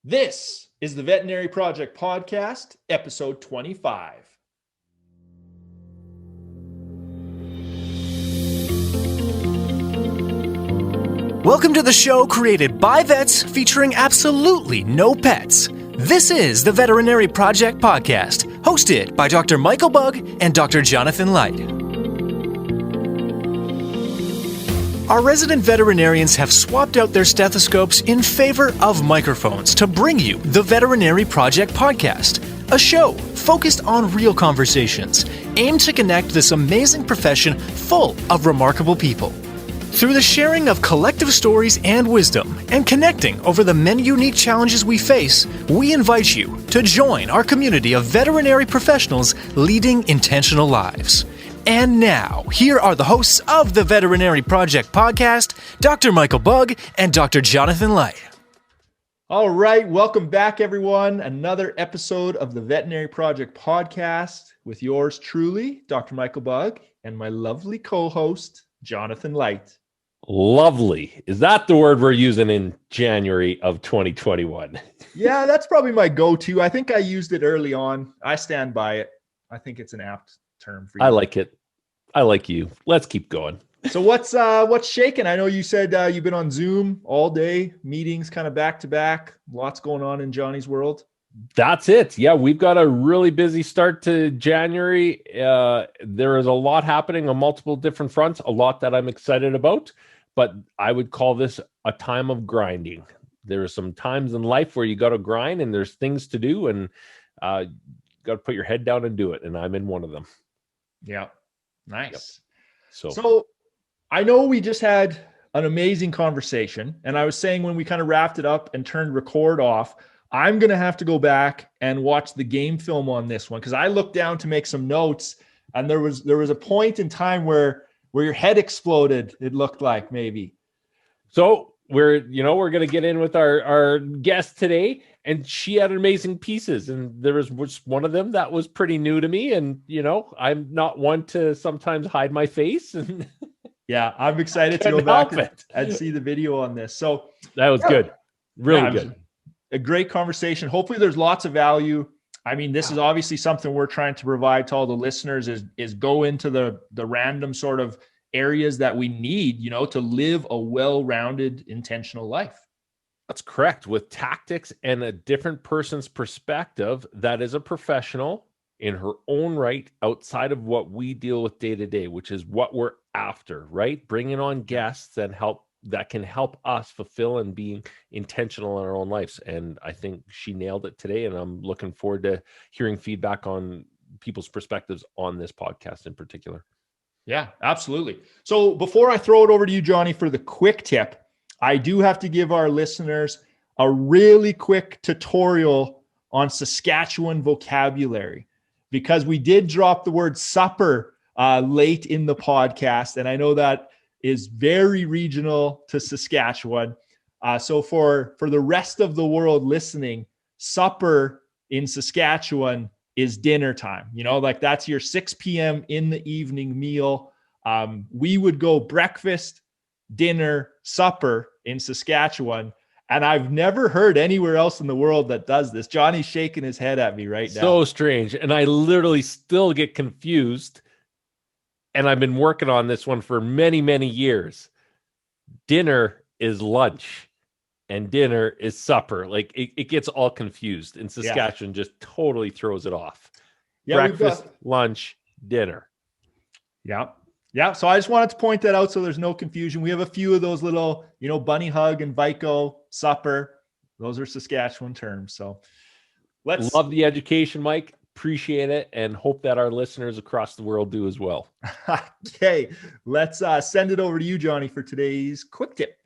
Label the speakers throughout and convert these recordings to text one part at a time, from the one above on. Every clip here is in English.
Speaker 1: This is the Veterinary Project Podcast, episode 25.
Speaker 2: Welcome to the show created by vets featuring absolutely no pets. This is the Veterinary Project Podcast, hosted by Dr. Michael Bugg and Dr. Jonathan Light. Our resident veterinarians have swapped out their stethoscopes in favor of microphones to bring you the Veterinary Project Podcast, a show focused on real conversations aimed to connect this amazing profession full of remarkable people. Through the sharing of collective stories and wisdom and connecting over the many unique challenges we face, we invite you to join our community of veterinary professionals leading intentional lives. And now, here are the hosts of the Veterinary Project Podcast, Dr. Michael Bugg and Dr. Jonathan Light.
Speaker 1: All right, welcome back, everyone. Another episode of the Veterinary Project Podcast with yours truly, Dr. Michael Bugg, and my lovely co-host, Jonathan Light.
Speaker 3: Lovely. Is that the word we're using in January of 2021?
Speaker 1: Yeah, that's probably my go-to. I think I used it early on. I stand by it. I think it's an apt term for you.
Speaker 3: I like it. I like you. Let's keep going.
Speaker 1: So what's shaking? I know you said you've been on Zoom all day, meetings kind of back to back. Lots going on in Johnny's world.
Speaker 3: That's it. Yeah, we've got a really busy start to January. There is a lot happening on multiple different fronts, a lot that I'm excited about, but I would call this a time of grinding. There are some times in life where you got to grind and there's things to do, and you got to put your head down and do it. And I'm in one of them.
Speaker 1: Yeah. Nice.
Speaker 3: Yep.
Speaker 1: So I know we just had an amazing conversation, and I was saying when we kind of wrapped it up and turned record off, I'm going to have to go back and watch the game film on this one, because I looked down to make some notes, and there was a point in time where your head exploded. It looked like maybe.
Speaker 3: So we're going to get in with our guest today, and she had amazing pieces, and there was one of them that was pretty new to me. And, I'm not one to sometimes hide my face. And
Speaker 1: yeah, I'm excited to go back and see the video on this. So
Speaker 3: that was good. Really good.
Speaker 1: A great conversation. Hopefully there's lots of value. I mean, this is obviously something we're trying to provide to all the listeners is go into the random sort of areas that we need, to live a well-rounded, intentional life.
Speaker 3: That's correct. With tactics and a different person's perspective that is a professional in her own right, outside of what we deal with day to day, which is what we're after, right? Bringing on guests that can help us fulfill and being intentional in our own lives. And I think she nailed it today. And I'm looking forward to hearing feedback on people's perspectives on this podcast in particular.
Speaker 1: Yeah, absolutely. So before I throw it over to you, Johnny, for the quick tip, I do have to give our listeners a really quick tutorial on Saskatchewan vocabulary, because we did drop the word supper late in the podcast. And I know that is very regional to Saskatchewan. So for the rest of the world listening, supper in Saskatchewan is dinner time. Like that's your 6 p.m. in the evening meal. We would go breakfast, dinner, supper in Saskatchewan. And I've never heard anywhere else in the world that does this. Johnny's shaking his head at me right now.
Speaker 3: So strange. And I literally still get confused. And I've been working on this one for many, many years. Dinner is lunch and dinner is supper. Like it gets all confused. And Saskatchewan just totally throws it off. Yeah, breakfast, lunch, dinner.
Speaker 1: Yeah. Yeah. So I just wanted to point that out so there's no confusion. We have a few of those little, bunny hug and Vico, supper. Those are Saskatchewan terms. So
Speaker 3: love the education, Mike. Appreciate it, and hope that our listeners across the world do as well.
Speaker 1: Okay. Let's send it over to you, Johnny, for today's quick tip.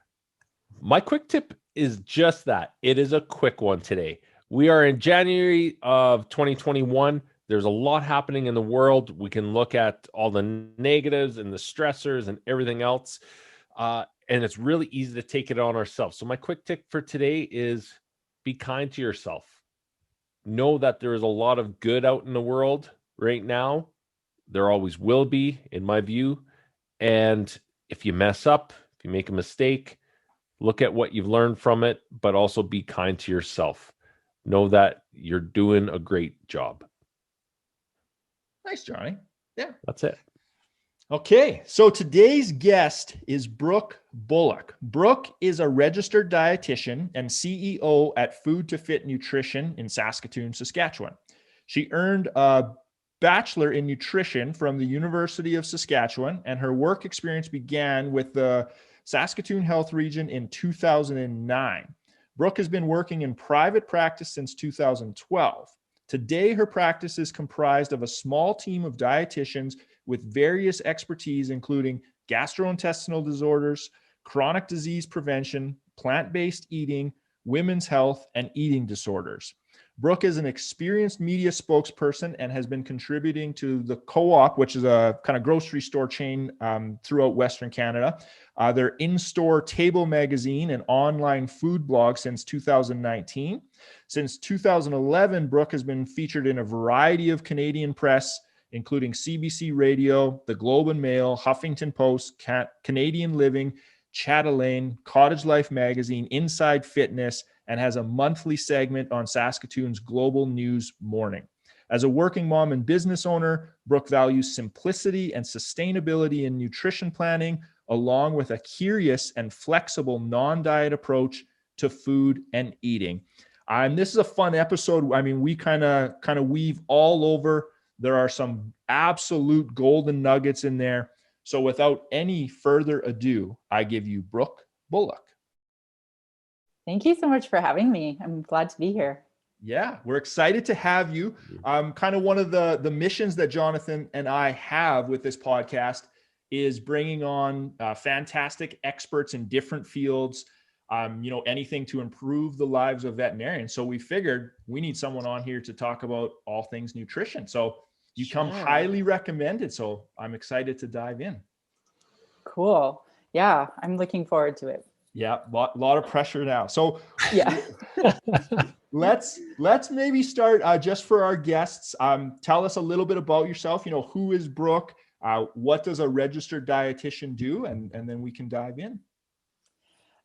Speaker 3: My quick tip is just that. It is a quick one today. We are in January of 2021. There's a lot happening in the world. We can look at all the negatives and the stressors and everything else. And it's really easy to take it on ourselves. So my quick tip for today is be kind to yourself. Know that there is a lot of good out in the world right now. There always will be, in my view. And if you mess up, if you make a mistake, Look at what you've learned from it, but also be kind to yourself. Know that you're doing a great job.
Speaker 1: Nice, Johnny. Yeah.
Speaker 3: That's it.
Speaker 1: Okay, so today's guest is Brooke Bulloch. Brooke is a registered dietitian and CEO at Food to Fit Nutrition in Saskatoon, Saskatchewan. She earned a bachelor in nutrition from the University of Saskatchewan, and her work experience began with the Saskatoon Health Region in 2009. Brooke has been working in private practice since 2012. Today, her practice is comprised of a small team of dietitians with various expertise, including gastrointestinal disorders, chronic disease prevention, plant-based eating, women's health, and eating disorders. Brooke is an experienced media spokesperson and has been contributing to the Co-op, which is a kind of grocery store chain throughout Western Canada, their in-store table magazine and online food blog since 2019. Since 2011, Brooke has been featured in a variety of Canadian press, including CBC Radio, the Globe and Mail, Huffington Post, Canadian Living, Chatelaine, Cottage Life Magazine, Inside Fitness, and has a monthly segment on Saskatoon's Global News Morning. As a working mom and business owner, Brooke values simplicity and sustainability in nutrition planning, along with a curious and flexible non-diet approach to food and eating. And this is a fun episode. I mean, we kind of weave all over. There are some absolute golden nuggets in there. So without any further ado, I give you Brooke Bulloch.
Speaker 4: Thank you so much for having me. I'm glad to be here.
Speaker 1: Yeah, we're excited to have you. Kind of one of the missions that Jonathan and I have with this podcast is bringing on fantastic experts in different fields, anything to improve the lives of veterinarians. So we figured we need someone on here to talk about all things nutrition. So you come highly recommended. So I'm excited to dive in.
Speaker 4: Cool. Yeah, I'm looking forward to it.
Speaker 1: Yeah, lot of pressure now. So
Speaker 4: yeah,
Speaker 1: let's maybe start just for our guests. Tell us a little bit about yourself. Who is Brooke? What does a registered dietitian do? And then we can dive in.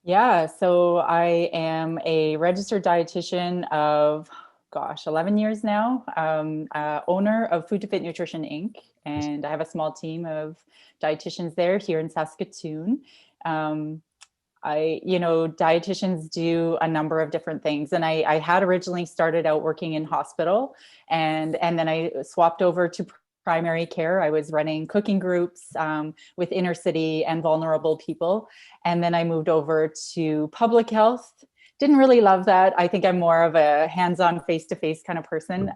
Speaker 4: Yeah, so I am a registered dietitian of, 11 years now, owner of Food to Fit Nutrition, Inc. And I have a small team of dietitians there here in Saskatoon. Dietitians do a number of different things. And I had originally started out working in hospital and then I swapped over to primary care. I was running cooking groups with inner city and vulnerable people. And then I moved over to public health. Didn't really love that. I think I'm more of a hands-on face-to-face kind of person.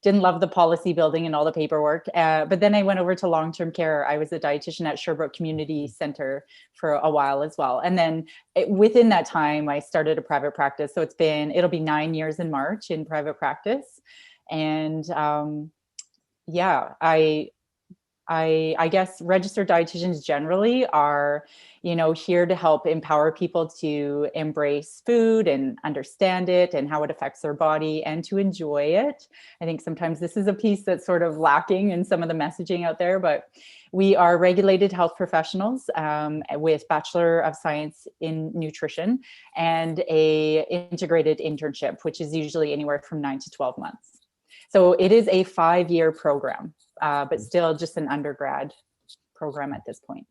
Speaker 4: Didn't love the policy building and all the paperwork. But then I went over to long-term care. I was a dietitian at Sherbrooke Community Center for a while as well. And then within that time, I started a private practice. So it'll be 9 years in March in private practice. And I guess registered dietitians generally are, here to help empower people to embrace food and understand it and how it affects their body and to enjoy it. I think sometimes this is a piece that's sort of lacking in some of the messaging out there, but we are regulated health professionals with Bachelor of Science in Nutrition and a integrated internship, which is usually anywhere from 9 to 12 months. So it is a 5-year program, but still just an undergrad program at this point.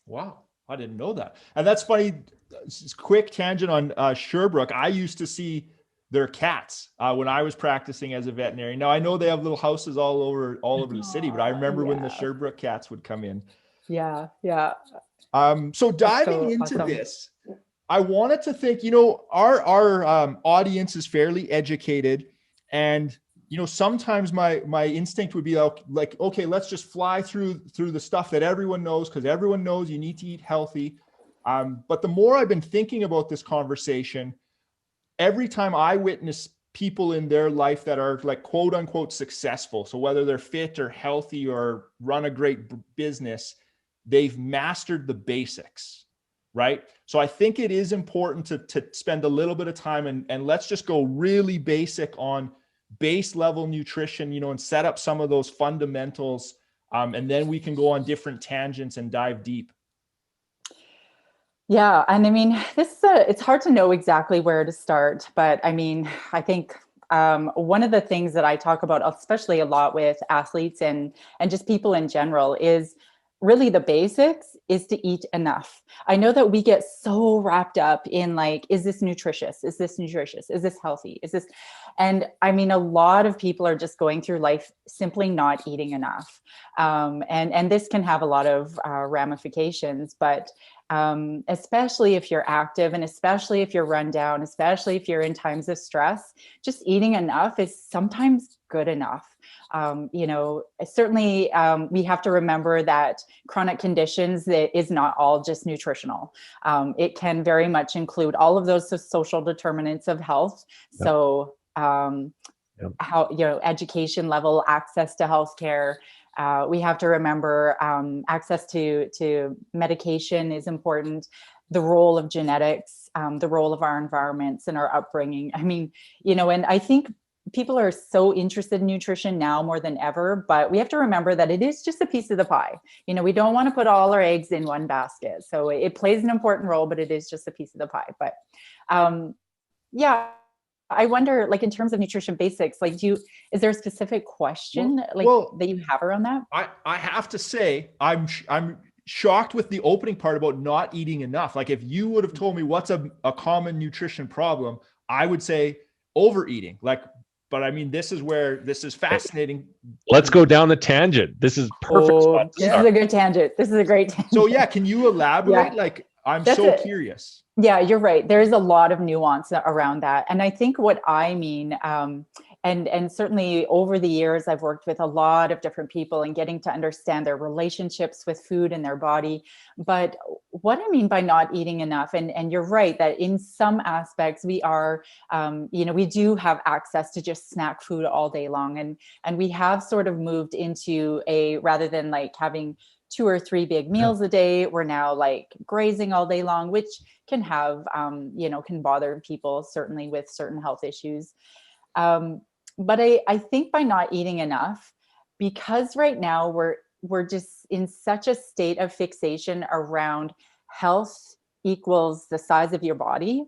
Speaker 1: Wow. I didn't know that. And that's funny. Quick tangent on Sherbrooke. I used to see their cats when I was practicing as a veterinarian. Now I know they have little houses all over the city, but I remember when the Sherbrooke cats would come in.
Speaker 4: Yeah.
Speaker 1: So diving into this, I wanted to think, our audience is fairly educated, and sometimes my instinct would be like, okay, let's just fly through the stuff that everyone knows, because everyone knows you need to eat healthy. But the more I've been thinking about this conversation, every time I witness people in their life that are like quote unquote successful, so whether they're fit or healthy or run a great business, they've mastered the basics, right? So I think it is important to spend a little bit of time and let's just go really basic on base level nutrition, and set up some of those fundamentals. And then we can go on different tangents and dive deep.
Speaker 4: Yeah, and I mean, it's hard to know exactly where to start, but I mean, I think one of the things that I talk about, especially a lot with athletes and just people in general, is really the basics is to eat enough. I know that we get so wrapped up in like, is this nutritious? Is this nutritious? Is this healthy? Is this? And I mean, a lot of people are just going through life simply not eating enough, and this can have a lot of ramifications, but especially if you're active and especially if you're run down, especially if you're in times of stress, just eating enough is sometimes good enough. Certainly we have to remember that chronic conditions that is not all just nutritional. It can very much include all of those social determinants of health. Yep. So yep. How, education level, access to healthcare. We have to remember access to medication is important, the role of genetics, the role of our environments and our upbringing. I mean, and I think people are so interested in nutrition now more than ever, but we have to remember that it is just a piece of the pie. We don't want to put all our eggs in one basket. So it plays an important role, but it is just a piece of the pie. But yeah. I wonder, like in terms of nutrition basics, like is there a specific question that you have around that?
Speaker 1: I have to say, I'm shocked with the opening part about not eating enough. Like if you would have told me what's a common nutrition problem, I would say overeating. But I mean, this is fascinating.
Speaker 3: Let's go down the tangent. This is perfect.
Speaker 4: This is a good tangent. This is a great tangent.
Speaker 1: So yeah, can you elaborate? Yeah. I'm so curious.
Speaker 4: Yeah, you're right. There's a lot of nuance around that. And I think what I mean, and certainly over the years, I've worked with a lot of different people and getting to understand their relationships with food and their body. But what I mean by not eating enough, and you're right, that in some aspects we are, we do have access to just snack food all day long. And we have sort of moved into rather than like having 2 or 3 big meals a day, we're now like grazing all day long, which can have, can bother people, certainly with certain health issues. But I think by not eating enough, because right now we're just in such a state of fixation around health equals the size of your body.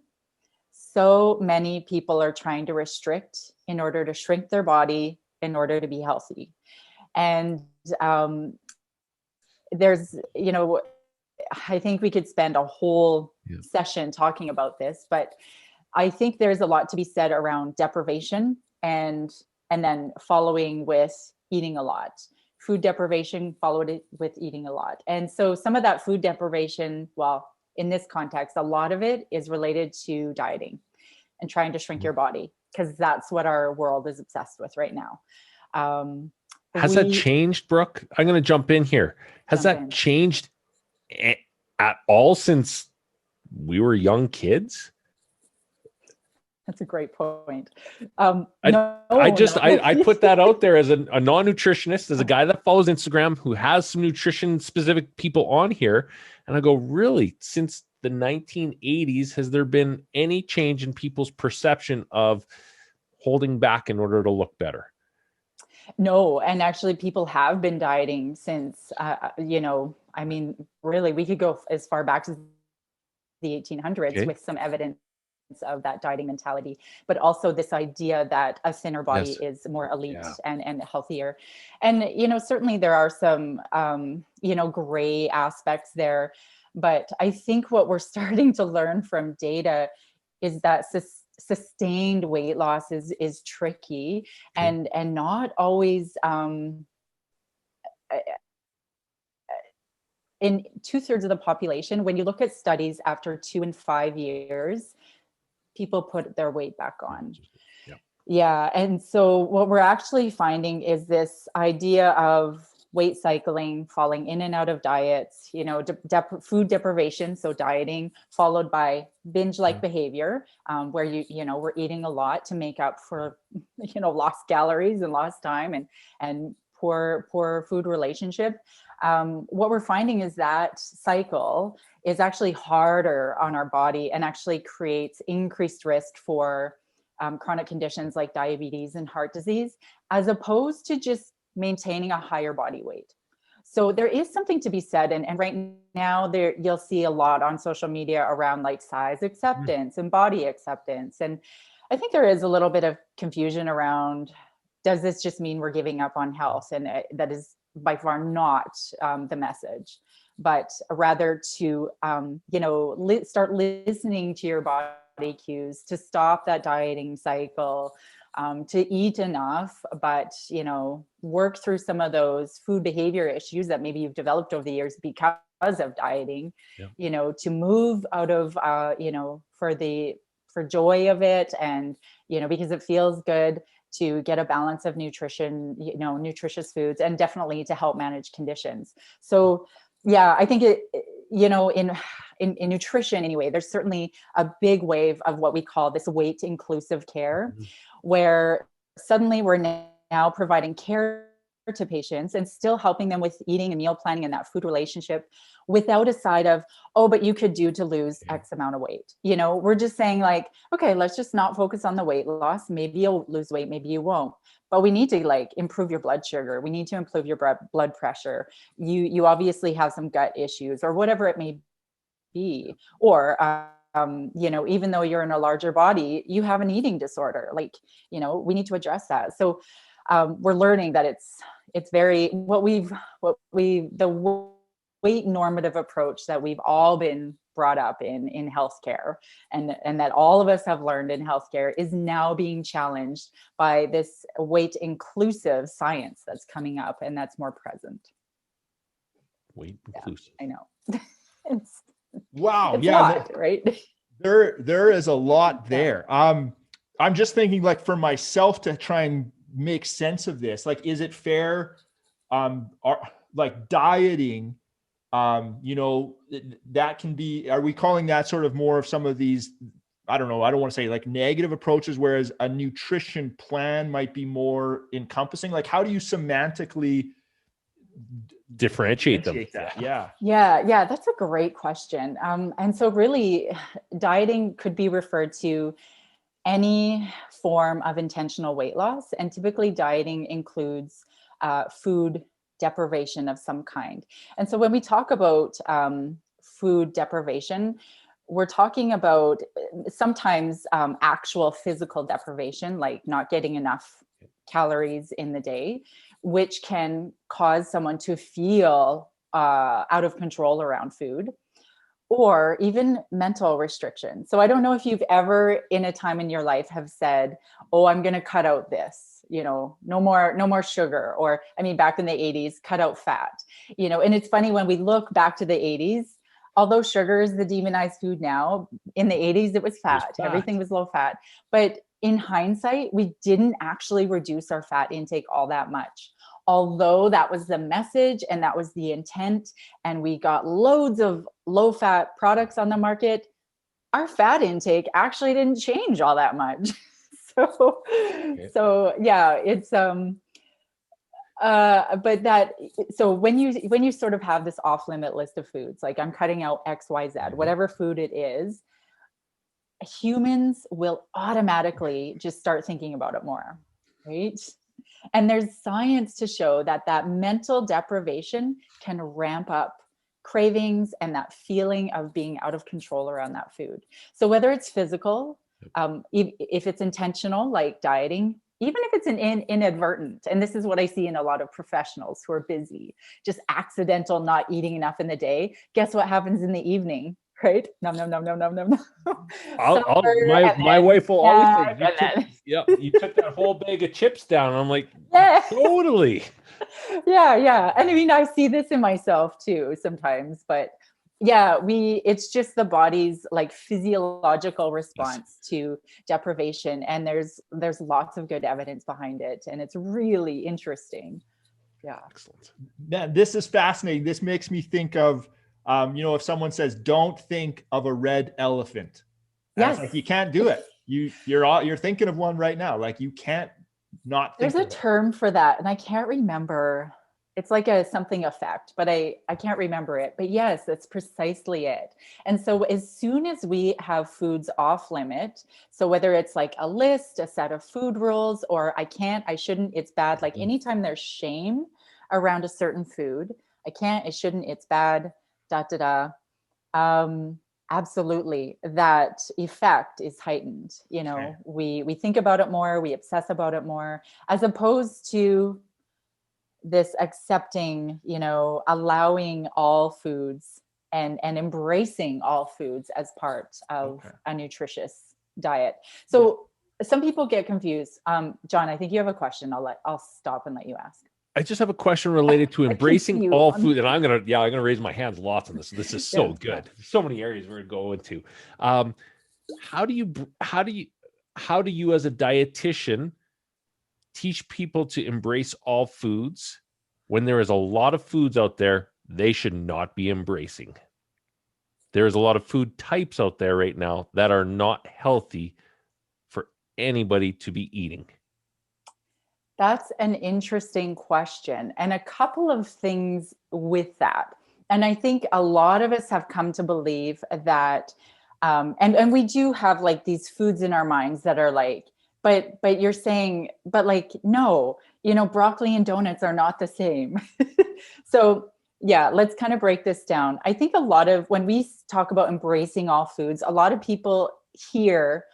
Speaker 4: So many people are trying to restrict in order to shrink their body in order to be healthy. And there's, I think we could spend a whole session talking about this, but I think there's a lot to be said around deprivation and then following with eating a lot. Food deprivation followed it with eating a lot. And so some of that food deprivation, well, in this context, a lot of it is related to dieting and trying to shrink your body, because that's what our world is obsessed with right now.
Speaker 3: Has that changed, Brooke? I'm going to jump in here. Has that changed at all since we were young kids?
Speaker 4: That's a great point.
Speaker 3: I put that out there as a non-nutritionist, as a guy that follows Instagram, who has some nutrition specific people on here. And I go, really, since the 1980s, has there been any change in people's perception of holding back in order to look better?
Speaker 4: No, and actually people have been dieting since, I mean, really, we could go as far back as the 1800s with some evidence of that dieting mentality, but also this idea that a thinner body is more elite and healthier. And, certainly there are some, gray aspects there, but I think what we're starting to learn from data is that sustained weight loss is tricky and not always in 2/3 of the population. When you look at studies after 2 and 5 years, people put their weight back on. Yeah. And so what we're actually finding is this idea of weight cycling, falling in and out of diets, food deprivation, so dieting, followed by binge-like behavior, where we're eating a lot to make up for lost calories and lost time and poor food relationship. What we're finding is that cycle is actually harder on our body and actually creates increased risk for chronic conditions like diabetes and heart disease, as opposed to just maintaining a higher body weight. So there is something to be said. And right now there, you'll see a lot on social media around like size acceptance and body acceptance. And I think there is a little bit of confusion around, does this just mean we're giving up on health? And that is by far not the message, but rather to, start listening to your body cues, to stop that dieting cycle, to eat enough, but, work through some of those food behavior issues that maybe you've developed over the years because of dieting, to move out of, for joy of it. And, because it feels good, to get a balance of nutrition, nutritious foods, and definitely to help manage conditions. So yeah, I think in nutrition anyway, there's certainly a big wave of what we call this weight inclusive care, where suddenly we're now providing care to patients and still helping them with eating and meal planning and that food relationship without a side of, oh, but you could do to lose X amount of weight. We're just saying like, okay, let's just not focus on the weight loss. Maybe you'll lose weight, maybe you won't. But we need to like improve your blood sugar. We need to improve your blood pressure. You obviously have some gut issues or whatever it may be. Or, even though you're in a larger body, you have an eating disorder. Like, we need to address that. So we're learning that it's very, the weight normative approach that we've all been brought up in healthcare, and that all of us have learned in healthcare is now being challenged by this weight inclusive science that's coming up and that's more present.
Speaker 3: Weight inclusive.
Speaker 4: I know. It's
Speaker 1: a
Speaker 4: a lot, right?
Speaker 1: There is a lot there. I'm just thinking like for myself to try and make sense of this, like, is it fair? Like dieting, that can be, are we calling that sort of more of some of these, I don't know, I don't want to say like negative approaches, whereas a nutrition plan might be more encompassing? Like, how do you semantically
Speaker 3: differentiate them?
Speaker 4: Yeah, that's a great question. And so really dieting could be referred to any form of intentional weight loss. And typically dieting includes food deprivation of some kind. And so when we talk about food deprivation, we're talking about sometimes actual physical deprivation, like not getting enough calories in the day, which can cause someone to feel out of control around food, or even mental restriction. So I don't know if you've ever in a time in your life have said, oh, I'm going to cut out this, no more sugar. Or, I mean, back in the 80s, cut out fat, and it's funny when we look back to the 80s, although sugar is the demonized food now, in the 80s, it was fat. Everything was low fat. But in hindsight, we didn't actually reduce our fat intake all that much. Although that was the message and that was the intent, and we got loads of low fat products on the market, our fat intake actually didn't change all that much. So yeah, it's but that, so when you sort of have this off limit list of foods, like I'm cutting out X, Y, Z, whatever food it is, humans will automatically just start thinking about it more, right? And there's science to show that mental deprivation can ramp up cravings and that feeling of being out of control around that food. So whether it's physical, if it's intentional, like dieting, even if it's an inadvertent, and this is what I see in a lot of professionals who are busy, just accidental not eating enough in the day, guess what happens in the evening? Right? Nom, nom, nom, nom, nom, nom, nom.
Speaker 3: My wife will always say, you took that whole bag of chips down. I'm like, totally.
Speaker 4: Yeah. And I mean, I see this in myself too sometimes, but yeah, it's just the body's like physiological response to deprivation. And there's lots of good evidence behind it. And it's really interesting. Yeah.
Speaker 1: Excellent. Man, this is fascinating. This makes me think of, if someone says, don't think of a red elephant. Yes. Like, you can't do it. You're thinking of one right now. Like, you can't not think.
Speaker 4: There's a term for that. And I can't remember. It's like a something effect, but I can't remember it. But yes, that's precisely it. And so as soon as we have foods off limit, so whether it's like a list, a set of food rules, or I can't, I shouldn't, it's bad. Like anytime there's shame around a certain food, I can't, I shouldn't, it's bad, da, da, da. Absolutely. That effect is heightened. You know, we think about it more, we obsess about it more, as opposed to this accepting, you know, allowing all foods and embracing all foods as part of a nutritious diet. So some people get confused. John, I think you have a question. I'll stop and let you ask.
Speaker 3: I just have a question related to embracing all food, and I'm gonna raise my hands lots on this. This is so good. There's so many areas we're gonna go into. How do you as a dietitian teach people to embrace all foods when there is a lot of foods out there they should not be embracing? There's a lot of food types out there right now that are not healthy for anybody to be eating.
Speaker 4: That's an interesting question, and a couple of things with that. And I think a lot of us have come to believe that, and we do have like these foods in our minds that are like, but you're saying, but like, no, you know, broccoli and donuts are not the same. So yeah, let's kind of break this down. I think when we talk about embracing all foods, a lot of people hear,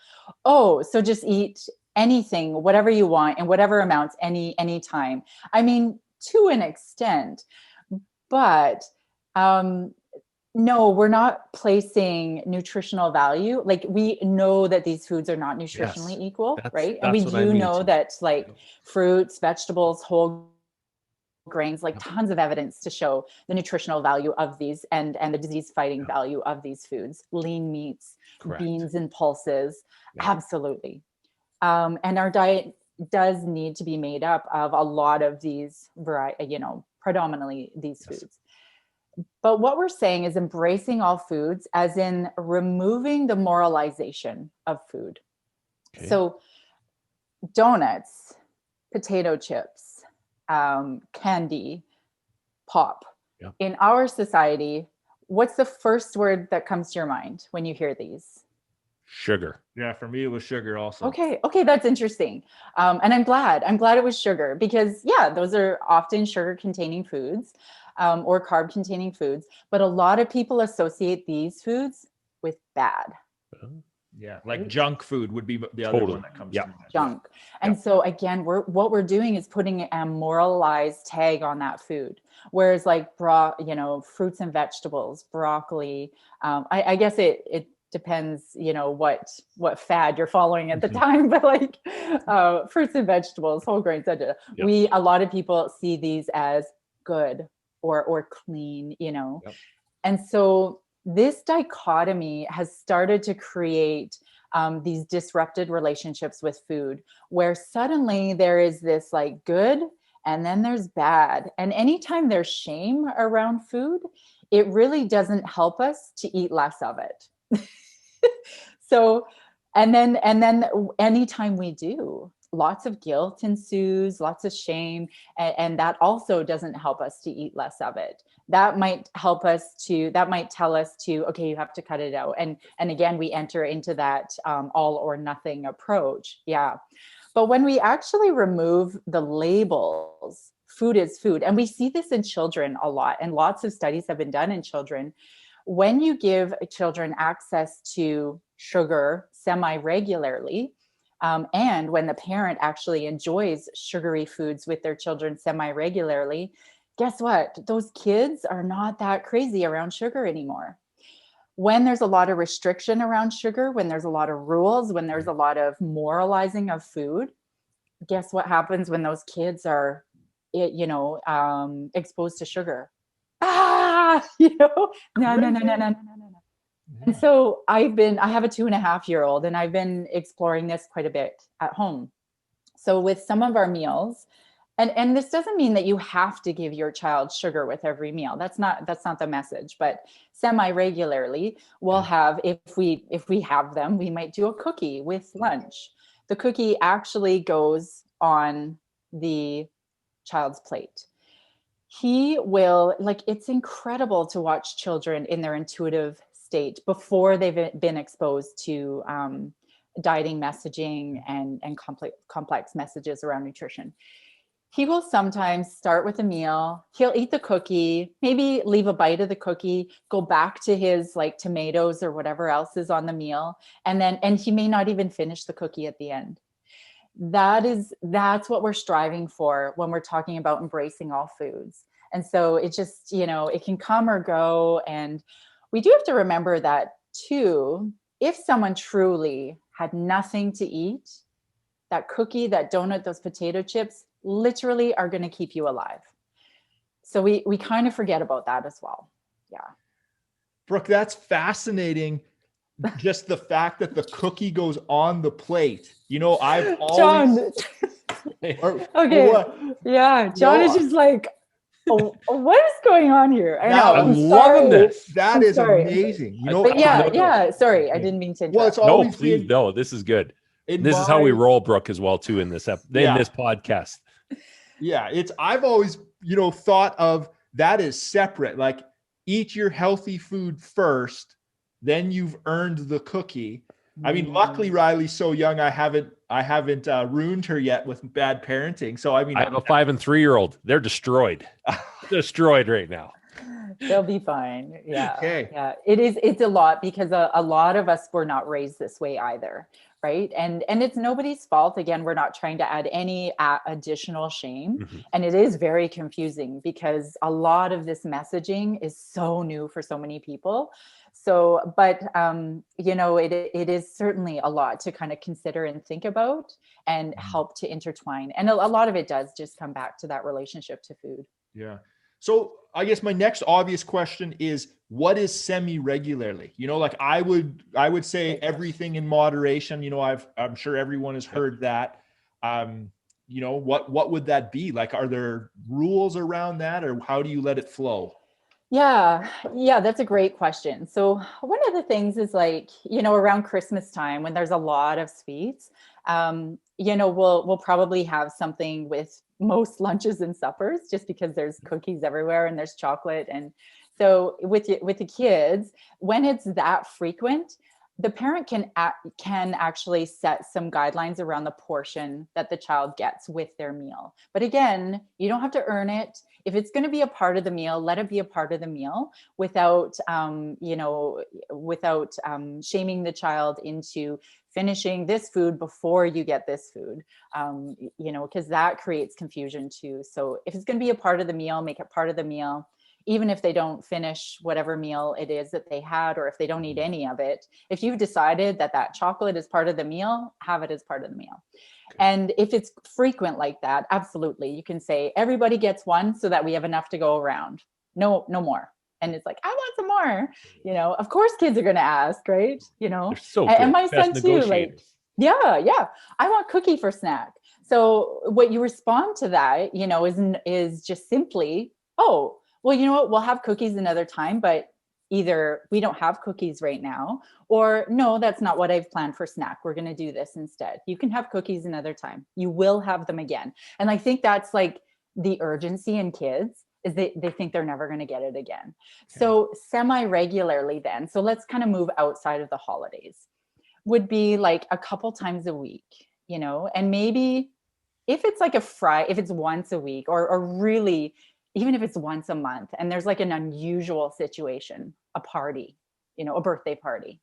Speaker 4: oh, so just eat anything, whatever you want, in whatever amounts, any time. I mean, to an extent, but no, we're not placing nutritional value. Like, we know that these foods are not nutritionally equal, right? And we do know that like fruits, vegetables, whole grains, like tons of evidence to show the nutritional value of these and the disease fighting value of these foods, lean meats, beans and pulses. Absolutely. And our diet does need to be made up of a lot of these predominantly these foods. But what we're saying is embracing all foods, as in removing the moralization of food. So donuts, potato chips, candy, pop. In our society, what's the first word that comes to your mind when you hear these?
Speaker 3: Sugar.
Speaker 1: Yeah, for me it was sugar also.
Speaker 4: Okay, that's interesting. And I'm glad it was sugar, because those are often sugar containing foods, or carb containing foods, but a lot of people associate these foods with bad.
Speaker 1: Yeah, like junk food would be the other one that comes to mind.
Speaker 4: Junk. And so again, what we're doing is putting a moralized tag on that food. Whereas like fruits and vegetables, broccoli, I guess it depends, what fad you're following at the time, but like fruits and vegetables, whole grains, a lot of people see these as good or clean, And so this dichotomy has started to create these disrupted relationships with food, where suddenly there is this like good and then there's bad. And anytime there's shame around food, it really doesn't help us to eat less of it. So, and then anytime we do, lots of guilt ensues, lots of shame, and that also doesn't help us to eat less of it. That might tell us to, okay, you have to cut it out. And again, we enter into that all or nothing approach. Yeah. But when we actually remove the labels, food is food. And we see this in children a lot, and lots of studies have been done in children. When you give children access to sugar semi-regularly, and when the parent actually enjoys sugary foods with their children semi-regularly, guess what? Those kids are not that crazy around sugar anymore. When there's a lot of restriction around sugar, when there's a lot of rules, when there's a lot of moralizing of food, guess what happens when those kids are, exposed to sugar? No. And so I have a 2.5-year-old, and I've been exploring this quite a bit at home. So with some of our meals, and this doesn't mean that you have to give your child sugar with every meal. That's not the message, but semi-regularly we'll have, if we have them, we might do a cookie with lunch. The cookie actually goes on the child's plate. He will, it's incredible to watch children in their intuitive state before they've been exposed to dieting messaging and complex messages around nutrition. He will sometimes start with a meal. He'll eat the cookie, maybe leave a bite of the cookie, go back to his like tomatoes or whatever else is on the meal. And he may not even finish the cookie at the end. That's what we're striving for when we're talking about embracing all foods. And so it just, it can come or go. And we do have to remember that too, if someone truly had nothing to eat, that cookie, that donut, those potato chips literally are going to keep you alive. So we kind of forget about that as well. Yeah.
Speaker 1: Brooke, that's fascinating. Just the fact that the cookie goes on the plate. I've always...
Speaker 4: John. Okay. Yeah. John is just like, oh, what is going on here? I know.
Speaker 3: I'm loving this.
Speaker 1: That is amazing.
Speaker 4: But yeah. Sorry, I didn't mean to interrupt.
Speaker 1: Well, it's always
Speaker 3: no, please, no. This is good. This is how we roll, Brooke, as well too in this podcast.
Speaker 1: Yeah, I've always thought of that as separate. Like, eat your healthy food first, then you've earned the cookie. I mean, luckily Riley's so young, I haven't ruined her yet with bad parenting. So I have
Speaker 3: a 5 and 3-year-old. They're destroyed. Destroyed right now.
Speaker 4: They'll be fine. Yeah.
Speaker 1: Okay.
Speaker 4: Yeah. It's a lot because a lot of us were not raised this way either. Right. And it's nobody's fault. Again, we're not trying to add any additional shame. Mm-hmm. And it is very confusing because a lot of this messaging is so new for so many people. So, but, it is certainly a lot to kind of consider and think about and help to intertwine. And a lot of it does just come back to that relationship to food.
Speaker 1: Yeah. So I guess my next obvious question is, what is semi-regularly? Like I would say everything in moderation. I'm sure everyone has heard that. What would that be? Like, are there rules around that, or how do you let it flow?
Speaker 4: Yeah, that's a great question. So one of the things is like, around Christmas time when there's a lot of sweets, we'll probably have something with most lunches and suppers just because there's cookies everywhere and there's chocolate. And so with the kids, when it's that frequent, the parent can actually set some guidelines around the portion that the child gets with their meal. But again, you don't have to earn it. If it's going to be a part of the meal, let it be a part of the meal without shaming the child into finishing this food before you get this food, because that creates confusion too. So if it's going to be a part of the meal, make it part of the meal. Even if they don't finish whatever meal it is that they had, or if they don't eat any of it, if you've decided that chocolate is part of the meal, have it as part of the meal. Okay. And if it's frequent like that, absolutely. You can say everybody gets one so that we have enough to go around. No more. And it's like, I want some more, of course kids are going to ask, right?
Speaker 3: They're so
Speaker 4: and my son too, like, yeah. I want cookie for snack. So what you respond to that, is just simply, oh, well, you know what, we'll have cookies another time, but either we don't have cookies right now, or no, that's not what I've planned for snack. We're going to do this instead. You can have cookies another time. You will have them again. And I think that's like the urgency in kids is they think they're never going to get it again. Okay. So semi-regularly then, so let's kind of move outside of the holidays, would be like a couple times a week, and maybe if it's like if it's once a week or really, even if it's once a month and there's like an unusual situation, a party, a birthday party.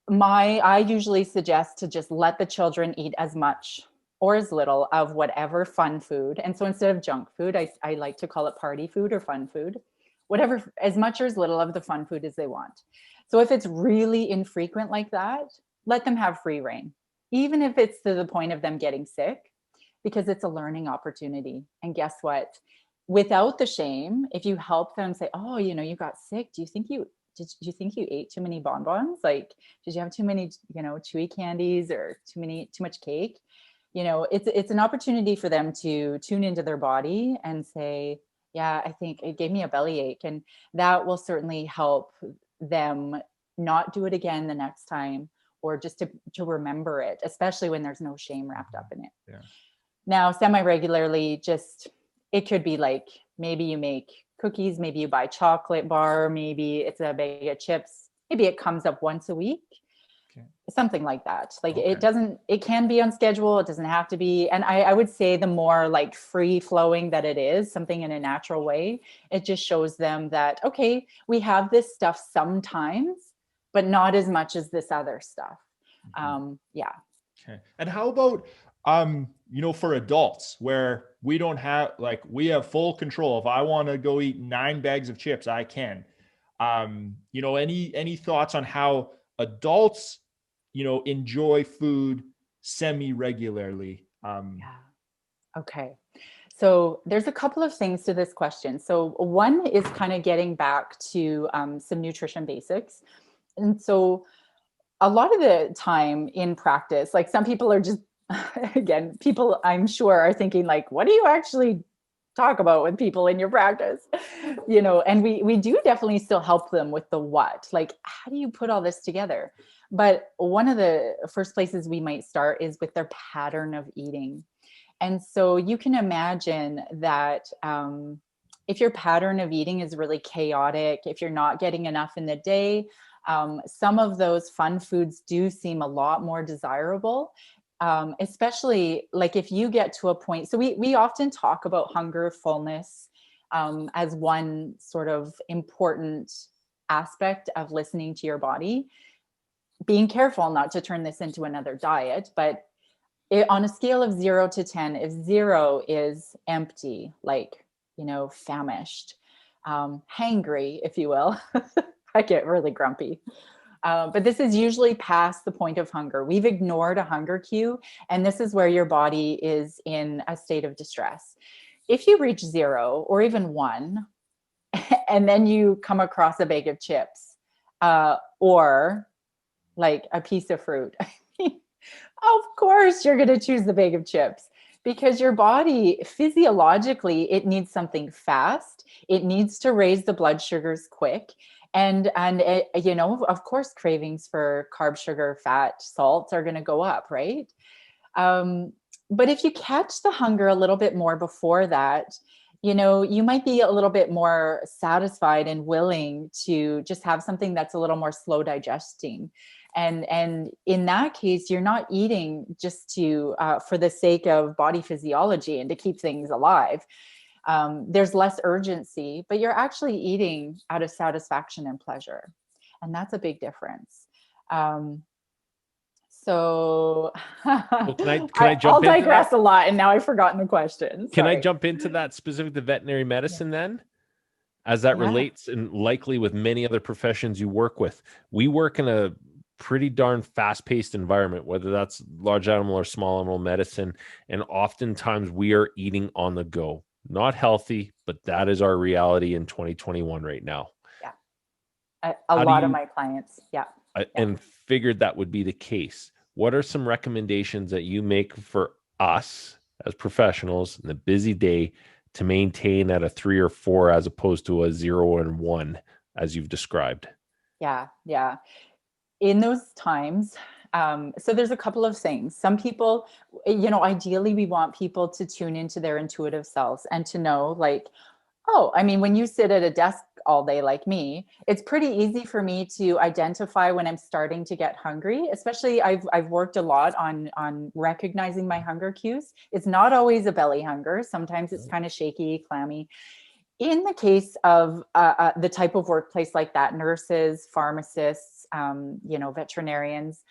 Speaker 4: I usually suggest to just let the children eat as much or as little of whatever fun food. And so instead of junk food, I like to call it party food or fun food, whatever, as much or as little of the fun food as they want. So if it's really infrequent like that, let them have free reign, even if it's to the point of them getting sick, because it's a learning opportunity. And guess what? Without the shame, if you help them say, oh, you got sick. Do you think you ate too many bonbons? Like, did you have too many, chewy candies or too much cake? It's an opportunity for them to tune into their body and say, yeah, I think it gave me a bellyache. And that will certainly help them not do it again the next time, or just to remember it, especially when there's no shame wrapped up in it.
Speaker 1: Yeah.
Speaker 4: Now, semi-regularly, it could be like, maybe you make cookies, maybe you buy chocolate bar, maybe it's a bag of chips, maybe it comes up once a week. Something like that. Like
Speaker 1: Okay.
Speaker 4: it can be on schedule. It doesn't have to be. And I would say the more like free flowing that it is, something in a natural way, it just shows them that, okay, we have this stuff sometimes, but not as much as this other stuff. Yeah.
Speaker 1: Okay. And how about, for adults where we don't have, like, we have full control. If I want to go eat 9 bags of chips, I can. Any thoughts on how adults, enjoy food semi-regularly?
Speaker 4: Yeah. Okay. So there's a couple of things to this question. So one is kind of getting back to some nutrition basics. And so a lot of the time in practice, like some people are just, again, people I'm sure are thinking like, what do you actually talk about with people in your practice? And we do definitely still help them with the what, like, how do you put all this together? But one of the first places we might start is with their pattern of eating. And so you can imagine that if your pattern of eating is really chaotic, if you're not getting enough in the day, some of those fun foods do seem a lot more desirable, especially like if you get to a point. So we often talk about hunger, fullness as one sort of important aspect of listening to your body. Being careful not to turn this into another diet, but on a scale of 0 to 10, if 0 is empty, like, famished, hangry, if you will, I get really grumpy. But this is usually past the point of hunger. We've ignored a hunger cue, and this is where your body is in a state of distress. If you reach 0 or even 1, and then you come across a bag of chips or like a piece of fruit, of course, you're going to choose the bag of chips because your body physiologically, it needs something fast. It needs to raise the blood sugars quick. And of course, cravings for carb, sugar, fat, salt are going to go up, right? But if you catch the hunger a little bit more before that, you might be a little bit more satisfied and willing to just have something that's a little more slow digesting. And in that case, you're not eating just for the sake of body physiology and to keep things alive. There's less urgency, but you're actually eating out of satisfaction and pleasure. And that's a big difference. So
Speaker 3: can I jump
Speaker 4: I'll digress a lot, and now I've forgotten the question.
Speaker 3: Can I jump into that specific to veterinary medicine then? As that relates and likely with many other professions you work with. We work in a pretty darn fast-paced environment, whether that's large animal or small animal medicine. And oftentimes we are eating on the go. Not healthy, but that is our reality in 2021 right now.
Speaker 4: Yeah. A lot of my clients. Yeah.
Speaker 3: And figured that would be the case. What are some recommendations that you make for us as professionals in the busy day to maintain at a 3 or 4 as opposed to a 0 and 1, as you've described?
Speaker 4: Yeah. In those times, so there's a couple of things. Some people, ideally we want people to tune into their intuitive selves and to know like, when you sit at a desk all day like me, it's pretty easy for me to identify when I'm starting to get hungry. Especially I've worked a lot on recognizing my hunger cues. It's not always a belly hunger. Sometimes it's kind of shaky, clammy. In the case of the type of workplace like that, nurses, pharmacists, veterinarians,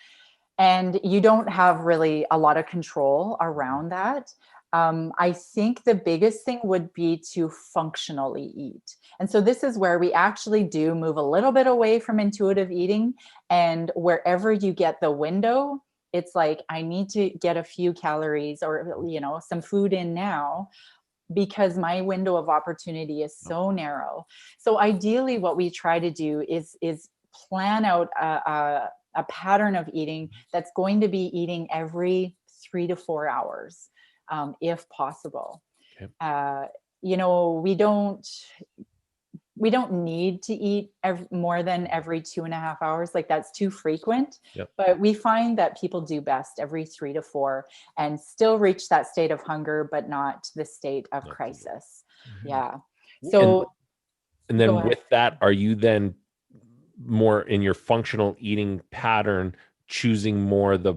Speaker 4: and you don't have really a lot of control around that, I think the biggest thing would be to functionally eat. And so this is where we actually do move a little bit away from intuitive eating. And wherever you get the window, it's like, I need to get a few calories or, some food in now, because my window of opportunity is so narrow. So ideally what we try to do is plan out a pattern of eating that's going to be eating every 3 to 4 hours, if possible. Okay. We don't need to eat more than every 2.5 hours. Like that's too frequent. Yep. But we find that people do best every 3 to 4 and still reach that state of hunger, but not the state of crisis. Mm-hmm. Yeah. So,
Speaker 3: and then with that, are you then more in your functional eating pattern choosing more the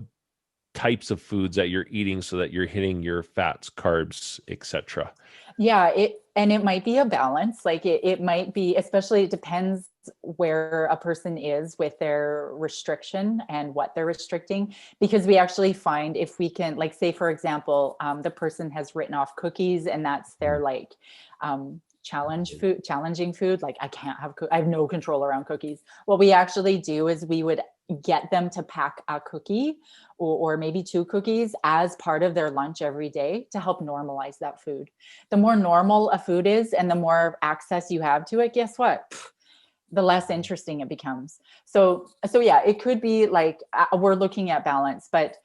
Speaker 3: types of foods that you're eating so that you're hitting your fats, carbs, etc.
Speaker 4: Yeah, it might be a balance. Like it might be, especially it depends where a person is with their restriction and what they're restricting, because we actually find if we can, like, say, for example, the person has written off cookies and that's their like challenging food. Like, I can't have, I have no control around cookies. What we actually do is we would get them to pack a cookie or maybe 2 cookies as part of their lunch every day to help normalize that food. The more normal a food is and the more access you have to it, guess what? The less interesting it becomes. So yeah, it could be like we're looking at balance, but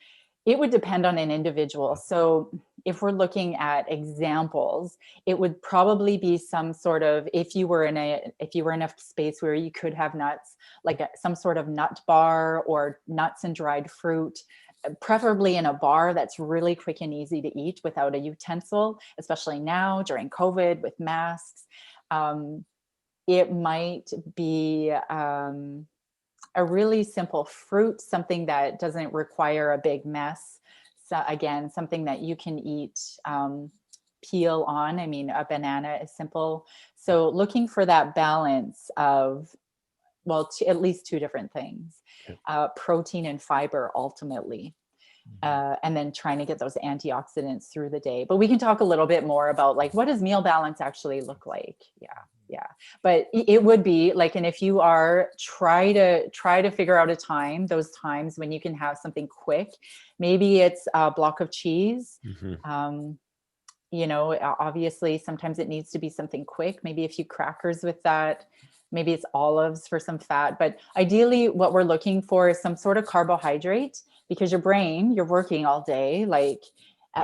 Speaker 4: it would depend on an individual. So if we're looking at examples, it would probably be some sort of, if you were in a space where you could have nuts, like some sort of nut bar or nuts and dried fruit, preferably in a bar that's really quick and easy to eat without a utensil, especially now during COVID with masks. It might be a really simple fruit, something that doesn't require a big mess. So again, something that you can eat peel on. I mean, a banana is simple. So looking for that balance of, well, at least 2 different things, protein and fiber ultimately. And then trying to get those antioxidants through the day. But we can talk a little bit more about like, what does meal balance actually look like? Yeah. But it would be like, and if you are try to figure out a time, those times when you can have something quick, maybe it's a block of cheese. You know, obviously sometimes it needs to be something quick, maybe a few crackers with that. Maybe it's olives for some fat, but ideally what we're looking for is some sort of carbohydrate, because your brain, you're working all day, like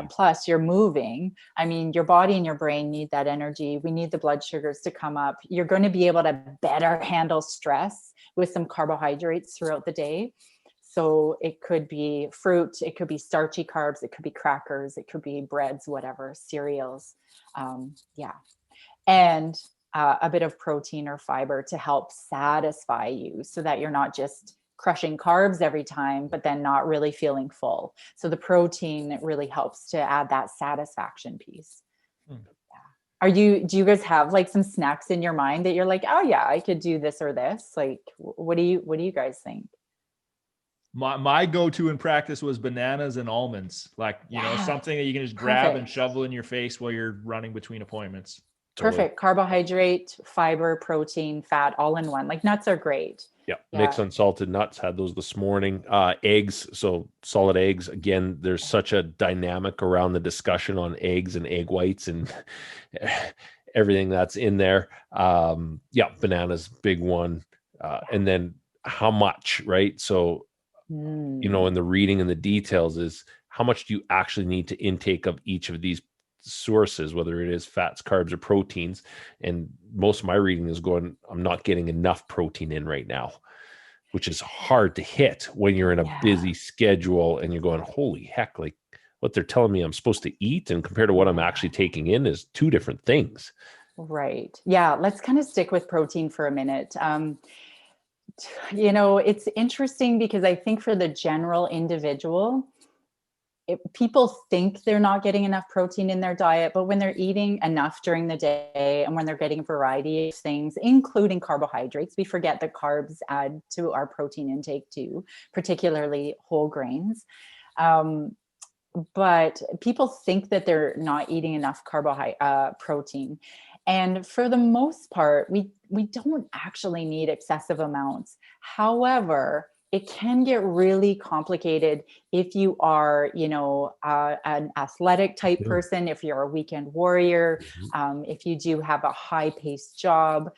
Speaker 4: plus you're moving. I mean, your body and your brain need that energy. We need the blood sugars to come up. You're going to be able to better handle stress with some carbohydrates throughout the day. So it could be fruit, it could be starchy carbs, it could be crackers, it could be breads, whatever, cereals. And a bit of protein or fiber to help satisfy you so that you're not just crushing carbs every time, but then not really feeling full. So the protein really helps to add that satisfaction piece. Do you guys have like some snacks in your mind that you're like, oh yeah, I could do this or this? Like, what do you guys think?
Speaker 1: My go-to in practice was bananas and almonds, like, you know, something that you can just grab and shovel in your face while you're running between appointments.
Speaker 4: Perfect. Carbohydrate, fiber, protein, fat, all in one. Like nuts are great.
Speaker 3: Yeah. Mixed unsalted nuts, had those this morning. Eggs, so solid eggs. Again, there's such a dynamic around the discussion on eggs and egg whites and everything that's in there. Bananas, big one. And then how much, right? So, you know, in the reading and the details is how much do you actually need to intake of each of these sources, whether it is fats, carbs, or proteins. And most of my reading is going, I'm not getting enough protein in right now, which is hard to hit when you're in a busy schedule and you're going, holy heck, like what they're telling me I'm supposed to eat and compared to what I'm actually taking in is 2 different things.
Speaker 4: Right. Yeah. Let's kind of stick with protein for a minute. You know, it's interesting because I think for the general individual, people think they're not getting enough protein in their diet, but when they're eating enough during the day and when they're getting a variety of things, including carbohydrates, we forget that carbs add to our protein intake too, particularly whole grains. But people think that they're not eating enough protein. And for the most part, we don't actually need excessive amounts. However, it can get really complicated if you are, you know, an athletic type person, if you're a weekend warrior, if you do have a high-paced job.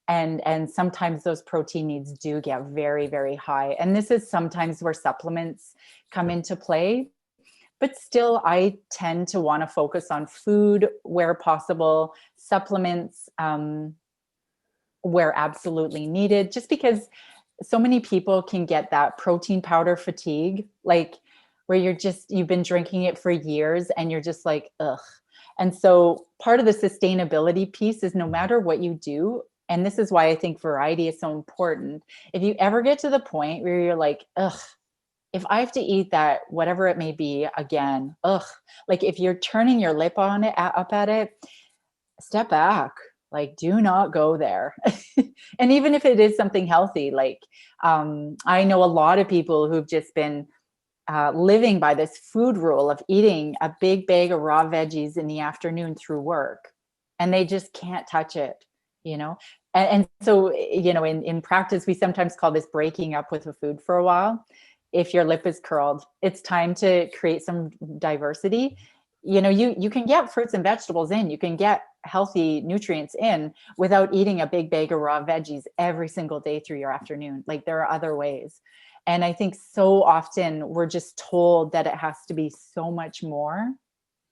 Speaker 4: And sometimes those protein needs do get very, very high. And this is sometimes where supplements come into play. But still, I tend to want to focus on food where possible, supplements where absolutely needed, just because so many people can get that protein powder fatigue, like where you've been drinking it for years and you're just like, ugh. And so part of the sustainability piece is no matter what you do, and this is why I think variety is so important. If you ever get to the point where you're like, ugh, if I have to eat that, whatever it may be, again, like if you're turning your lip on it, up at it, step back. Like, do not go there. And even if it is something healthy, like I know a lot of people who've just been living by this food rule of eating a big bag of raw veggies in the afternoon through work, and they just can't touch it, you know? And so, you know, in practice, we sometimes call this breaking up with the food for a while. If your lip is curled, it's time to create some diversity. You know, you can get fruits and vegetables in, you can get healthy nutrients in without eating a big bag of raw veggies every single day through your afternoon. Like, there are other ways. And I think so often we're just told that it has to be so much more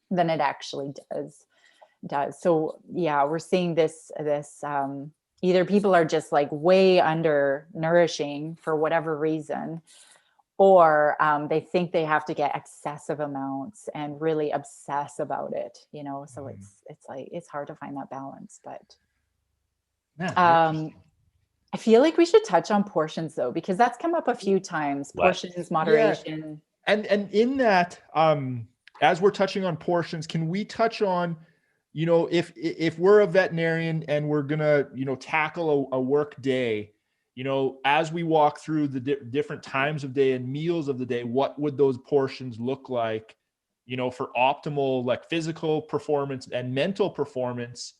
Speaker 4: than it actually does. So yeah, we're seeing this either people are just like way under nourishing for whatever reason, or they think they have to get excessive amounts and really obsess about it, you know? So it's like, it's hard to find that balance, but I feel like we should touch on portions though, because that's come up a few times. Portions, moderation.
Speaker 1: Yeah. And in that, as we're touching on portions, can we touch on, you know, if we're a veterinarian and we're gonna, you know, tackle a work day, you know, as we walk through the different times of day and meals of the day, what would those portions look like, you know, for optimal like physical performance and mental performance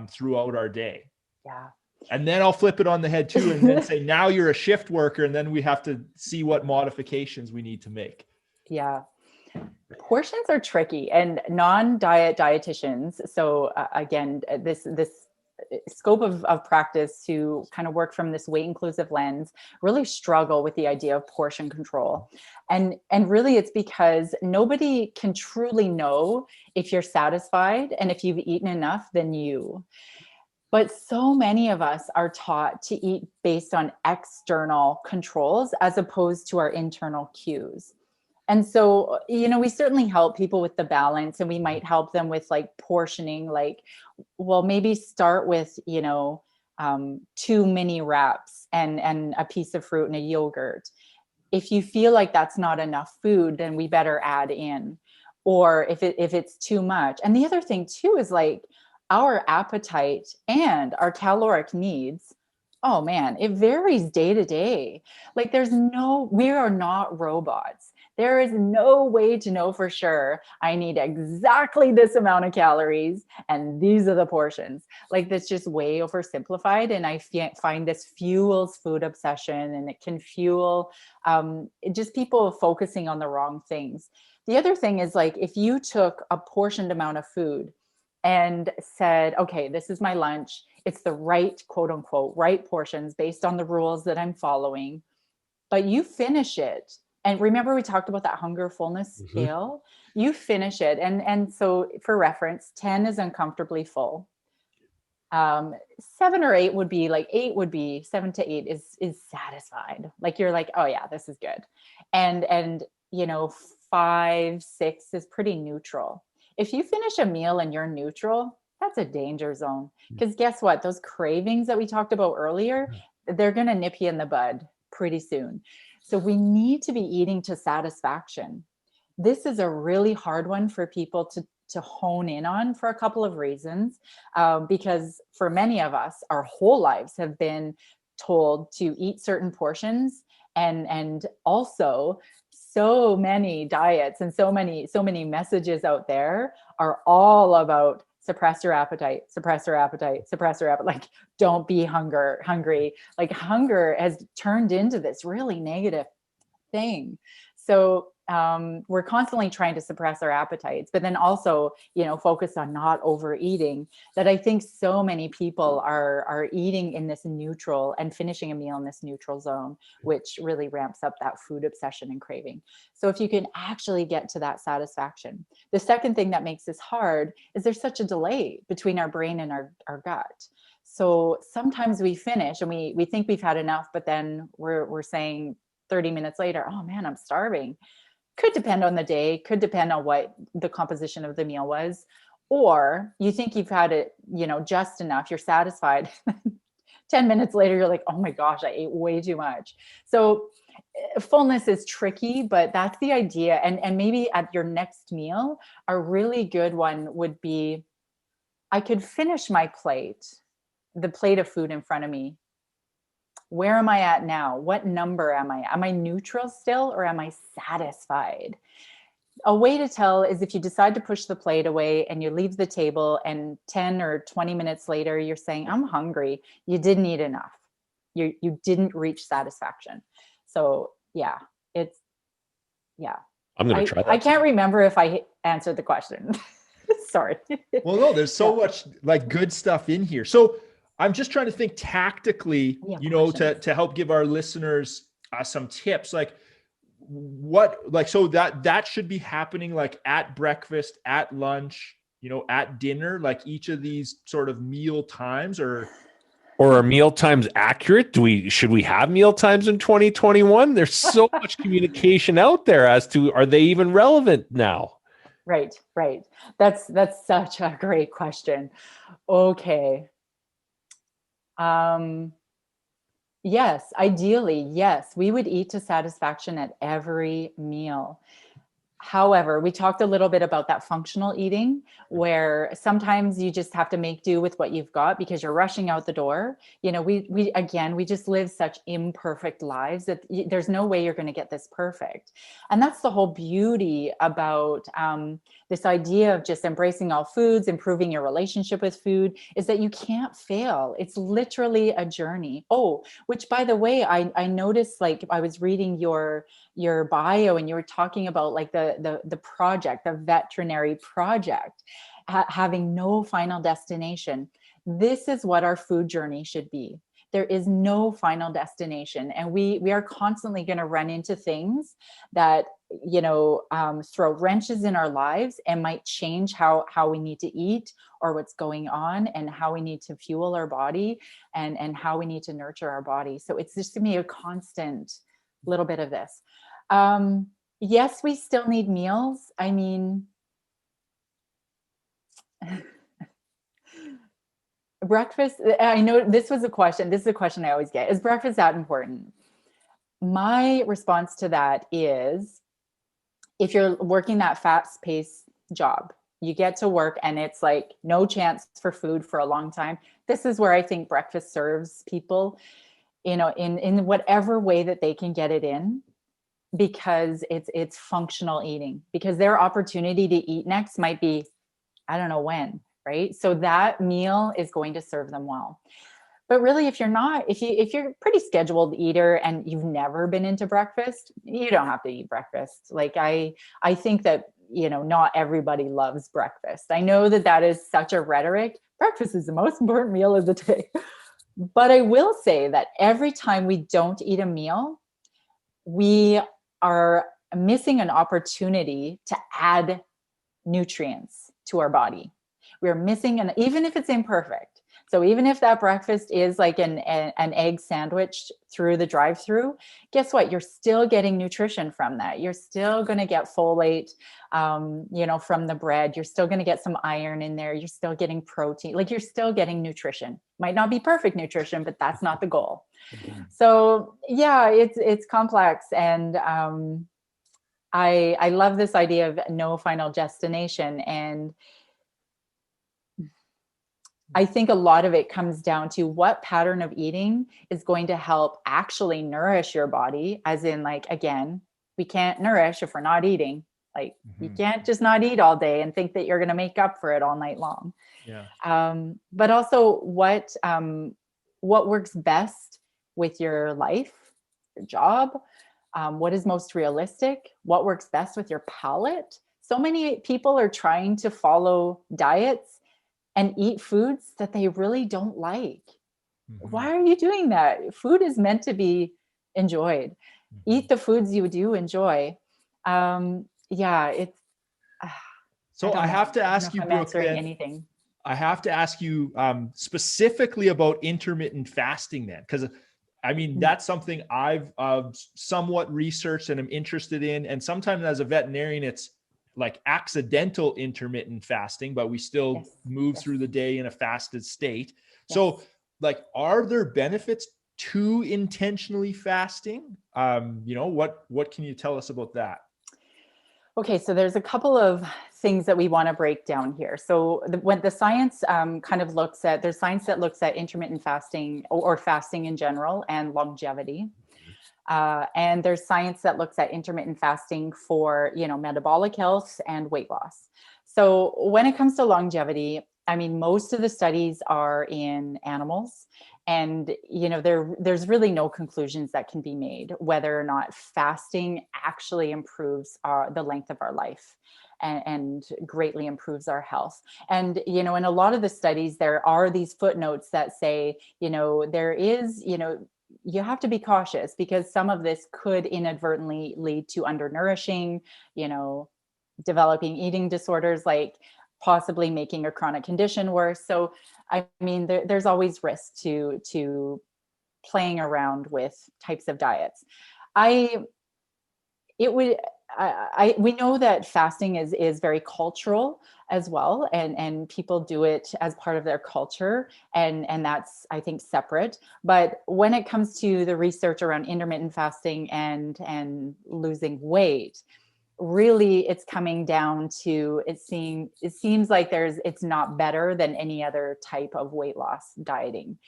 Speaker 1: throughout our day?
Speaker 4: Yeah.
Speaker 1: And then I'll flip it on the head too, and then say, now you're a shift worker, and then we have to see what modifications we need to make.
Speaker 4: Yeah. Portions are tricky, and non-diet dietitians. So again, this scope of practice to kind of work from this weight inclusive lens really struggle with the idea of portion control. And really it's because nobody can truly know if you're satisfied and if you've eaten enough than you. But so many of us are taught to eat based on external controls as opposed to our internal cues. And so, you know, we certainly help people with the balance, and we might help them with like portioning, like, well, maybe start with, you know, 2 mini wraps and a piece of fruit and a yogurt. If you feel like that's not enough food, then we better add in. Or if it's too much. And the other thing too is like, our appetite and our caloric needs, oh man, it varies day to day. Like we are not robots. There is no way to know for sure, I need exactly this amount of calories and these are the portions. Like, that's just way oversimplified. And I find this fuels food obsession, and it can fuel just people focusing on the wrong things. The other thing is, like, if you took a portioned amount of food and said, okay, this is my lunch, it's the right, quote unquote, right portions based on the rules that I'm following, but you finish it. And remember, we talked about that hunger fullness scale. You finish it. And so for reference, 10 is uncomfortably full. 7 or 8 would be like, 7 to 8 is satisfied. Like, you're like, oh yeah, this is good. And, you know, 5, 6 is pretty neutral. If you finish a meal and you're neutral, that's a danger zone. Because guess what? Those cravings that we talked about earlier, they're going to nip you in the bud pretty soon. So we need to be eating to satisfaction. This is a really hard one for people to hone in on for a couple of reasons. Because for many of us, our whole lives have been told to eat certain portions, and also so many diets and so many messages out there are all about suppress your appetite, suppress your appetite, suppress your appetite. Like, don't be hungry. Like, hunger has turned into this really negative thing. So we're constantly trying to suppress our appetites, but then also, you know, focus on not overeating. That I think so many people are eating in this neutral and finishing a meal in this neutral zone, which really ramps up that food obsession and craving. So if you can actually get to that satisfaction. The second thing that makes this hard is there's such a delay between our brain and our gut. So sometimes we finish and we think we've had enough, but then we're saying 30 minutes later, oh man, I'm starving. Could depend on the day, could depend on what the composition of the meal was. Or you think you've had it, you know, just enough, you're satisfied. 10 minutes later, you're like, oh my gosh, I ate way too much. So Fullness is tricky, but that's the idea. And maybe at your next meal, a really good one would be, I could finish my plate, the plate of food in front of me. Where am I at now? What number am I? Am I neutral still, or am I satisfied? A way to tell is if you decide to push the plate away and you leave the table, and 10 or 20 minutes later, you're saying, I'm hungry. You didn't eat enough. You didn't reach satisfaction. So yeah,
Speaker 3: I'm going to try that.
Speaker 4: I can't remember if I answered the question. Sorry.
Speaker 1: Well, no, there's so much like good stuff in here. So I'm just trying to think tactically, to help give our listeners some tips. Like so that should be happening like at breakfast, at lunch, at dinner, like each of these sort of meal times, or
Speaker 3: are meal times accurate? Should we have meal times in 2021? There's so much communication out there as to, are they even relevant now?
Speaker 4: Right. That's such a great question. Okay. Yes, ideally, yes, we would eat to satisfaction at every meal. However, we talked a little bit about that functional eating, where sometimes you just have to make do with what you've got because you're rushing out the door. We just live such imperfect lives that there's no way you're going to get this perfect. And that's the whole beauty about this idea of just embracing all foods, improving your relationship with food, is that you can't fail. It's literally a journey. Oh, which by the way, I noticed, like I was reading your bio and you were talking about like the project, the veterinary project, having no final destination. This is what our food journey should be. There is no final destination. And we are constantly going to run into things that, throw wrenches in our lives and might change how we need to eat, or what's going on, and how we need to fuel our body, and how we need to nurture our body. So it's just going to be a constant little bit of this. Yes, we still need meals. I mean, breakfast, I know this was a question. This is a question I always get. Is breakfast that important? My response to that is, if you're working that fast-paced job, you get to work and it's like no chance for food for a long time. This is where I think breakfast serves people, in whatever way that they can get it in, because it's functional eating, because their opportunity to eat next might be, I don't know when, right? So that meal is going to serve them well. But really, if you're a pretty scheduled eater and you've never been into breakfast, you don't have to eat breakfast. Like I think that, not everybody loves breakfast. I know that is such a rhetoric. Breakfast is the most important meal of the day. But I will say that every time we don't eat a meal, we are missing an opportunity to add nutrients to our body. We're missing even if it's imperfect. So even if that breakfast is like an egg sandwich through the drive-through, guess what? You're still getting nutrition from that. You're still going to get folate, from the bread. You're still going to get some iron in there. You're still getting protein. Like, you're still getting nutrition. Might not be perfect nutrition, but that's not the goal. Mm-hmm. So yeah, it's complex. And I love this idea of no final destination. And I think a lot of it comes down to what pattern of eating is going to help actually nourish your body. As in, like, again, we can't nourish if we're not eating. Like, you can't just not eat all day and think that you're going to make up for it all night long. Yeah. But also what works best with your life, your job, what is most realistic, what works best with your palate. So many people are trying to follow diets and eat foods that they really don't like. Mm-hmm. Why are you doing that? Food is meant to be enjoyed. Mm-hmm. Eat the foods you do enjoy. It's.
Speaker 1: So I have to ask you, Brooke,
Speaker 4: anything.
Speaker 1: I have to ask you specifically about intermittent fasting then, because I mean, that's something I've somewhat researched and I'm interested in. And sometimes as a veterinarian, it's like accidental intermittent fasting, but we still move through the day in a fasted state. Yes. So like, are there benefits too intentionally fasting? What can you tell us about that?
Speaker 4: Okay, so there's a couple of things that we want to break down here. So when the science kind of looks at, there's science that looks at intermittent fasting or fasting in general and longevity. And there's science that looks at intermittent fasting for, metabolic health and weight loss. So when it comes to longevity, I mean, most of the studies are in animals, and there's really no conclusions that can be made whether or not fasting actually improves the length of our life and greatly improves our health. And in a lot of the studies, there are these footnotes that say, there is, you have to be cautious because some of this could inadvertently lead to undernourishing, developing eating disorders, like possibly making a chronic condition worse. So, I mean, there's always risk to playing around with types of diets. We know that fasting is very cultural as well, and people do it as part of their culture, and that's, I think, separate. But when it comes to the research around intermittent fasting and losing weight, really it's coming down to it seems like it's not better than any other type of weight loss dieting.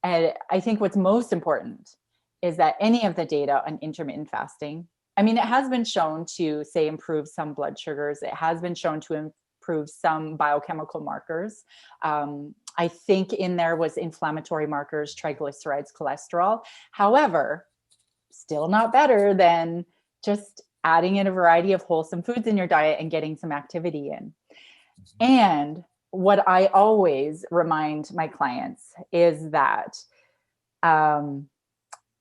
Speaker 4: And I think what's most important is that any of the data on intermittent fasting, I mean, it has been shown to, say, improve some blood sugars. It has been shown to improve some biochemical markers. I think in there was inflammatory markers, triglycerides, cholesterol. However, still not better than just adding in a variety of wholesome foods in your diet and getting some activity in. And what I always remind my clients is that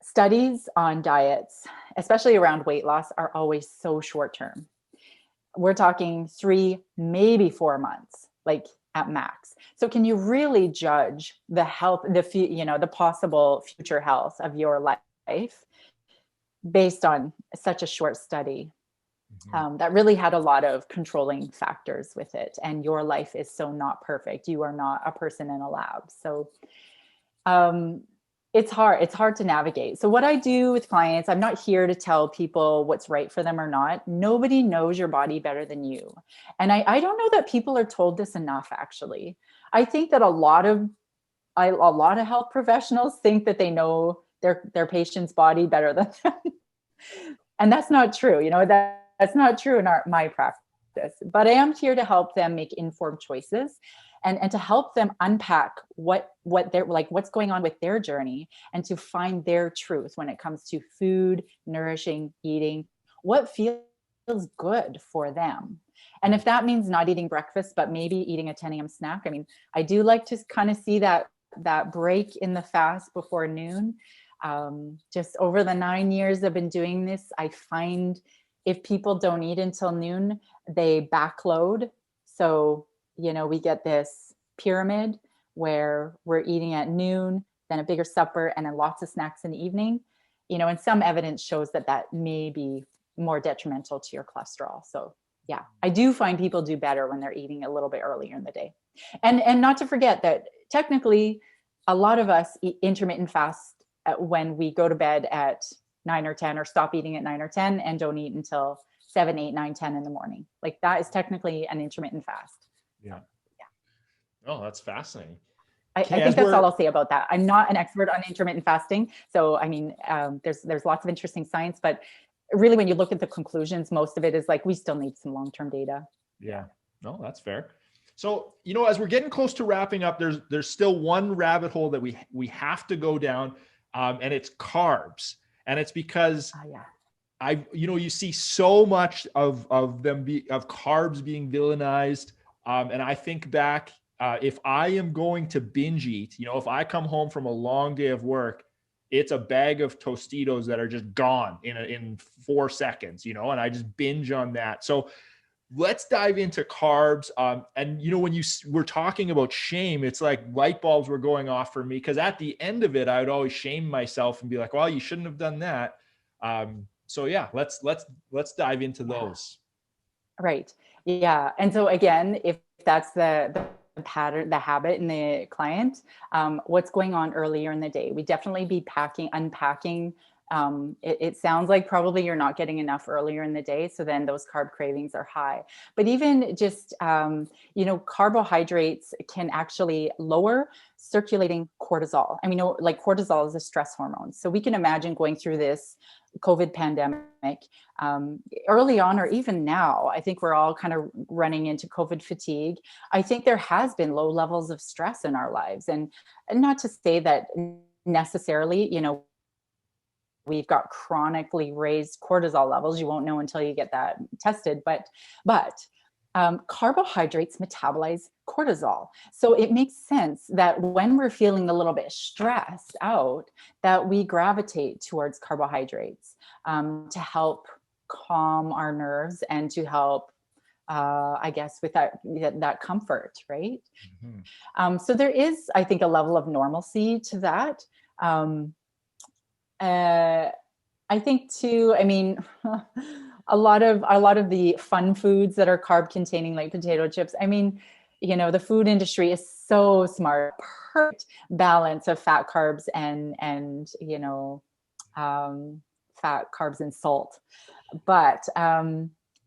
Speaker 4: studies on diets, especially around weight loss, are always so short term. We're talking 3, maybe 4 months, like at max. So can you really judge the health, the possible future health of your life based on such a short study? That really had a lot of controlling factors with it, and your life is so not perfect. You are not a person in a lab. So it's hard to navigate. So what I do with clients, I'm not here to tell people what's right for them or not. Nobody knows your body better than you. And I don't know that people are told this enough, actually. I think that a lot of health professionals think that they know their patient's body better than them. And that's not true. That's not true in my practice. But I am here to help them make informed choices and to help them unpack what they're like, what's going on with their journey, and to find their truth when it comes to food, nourishing, eating, what feels good for them. And if that means not eating breakfast, but maybe eating a 10 a.m. snack, I mean, I do like to kind of see that break in the fast before noon. Just over the 9 years I've been doing this, I find if people don't eat until noon, they backload. So, we get this pyramid where we're eating at noon, then a bigger supper, and then lots of snacks in the evening. And some evidence shows that may be more detrimental to your cholesterol. So yeah, I do find people do better when they're eating a little bit earlier in the day. And not to forget that technically a lot of us eat intermittent fast when we go to bed at 9 or 10, or stop eating at 9 or 10 and don't eat until 7, 8, 9, 10 in the morning. Like that is technically an intermittent fast.
Speaker 1: Yeah. Oh, that's fascinating.
Speaker 4: I think that's all I'll say about that. I'm not an expert on intermittent fasting. So, I mean, there's lots of interesting science, but really when you look at the conclusions, most of it is like, we still need some long-term data.
Speaker 1: Yeah, no, that's fair. So, as we're getting close to wrapping up, there's still one rabbit hole that we have to go down, and it's carbs. And it's because you see so much of carbs being villainized. And I think back, if I am going to binge eat, if I come home from a long day of work, it's a bag of Tostitos that are just gone in 4 seconds, and I just binge on that. So let's dive into carbs. And when we're talking about shame, it's like light bulbs were going off for me, because at the end of it, I would always shame myself and be like, well, you shouldn't have done that. So yeah, let's dive into those.
Speaker 4: Right. Yeah. And so again, if that's the pattern, the habit in the client, what's going on earlier in the day. We definitely be unpacking. It sounds like probably you're not getting enough earlier in the day. So then those carb cravings are high. But even just, carbohydrates can actually lower circulating cortisol. I mean, like cortisol is a stress hormone. So we can imagine going through this COVID pandemic early on, or even now. I think we're all kind of running into COVID fatigue. I think there has been low levels of stress in our lives, and not to say that necessarily, we've got chronically raised cortisol levels. You won't know until you get that tested, but carbohydrates metabolize cortisol. So it makes sense that when we're feeling a little bit stressed out, that we gravitate towards carbohydrates to help calm our nerves and to help, I guess, with that comfort, right? Mm-hmm. So there is, I think, a level of normalcy to that. I think too, I mean, a lot of the fun foods that are carb containing, like potato chips, I mean, the food industry is so smart, perfect balance of fat, carbs, and fat, carbs, and salt. But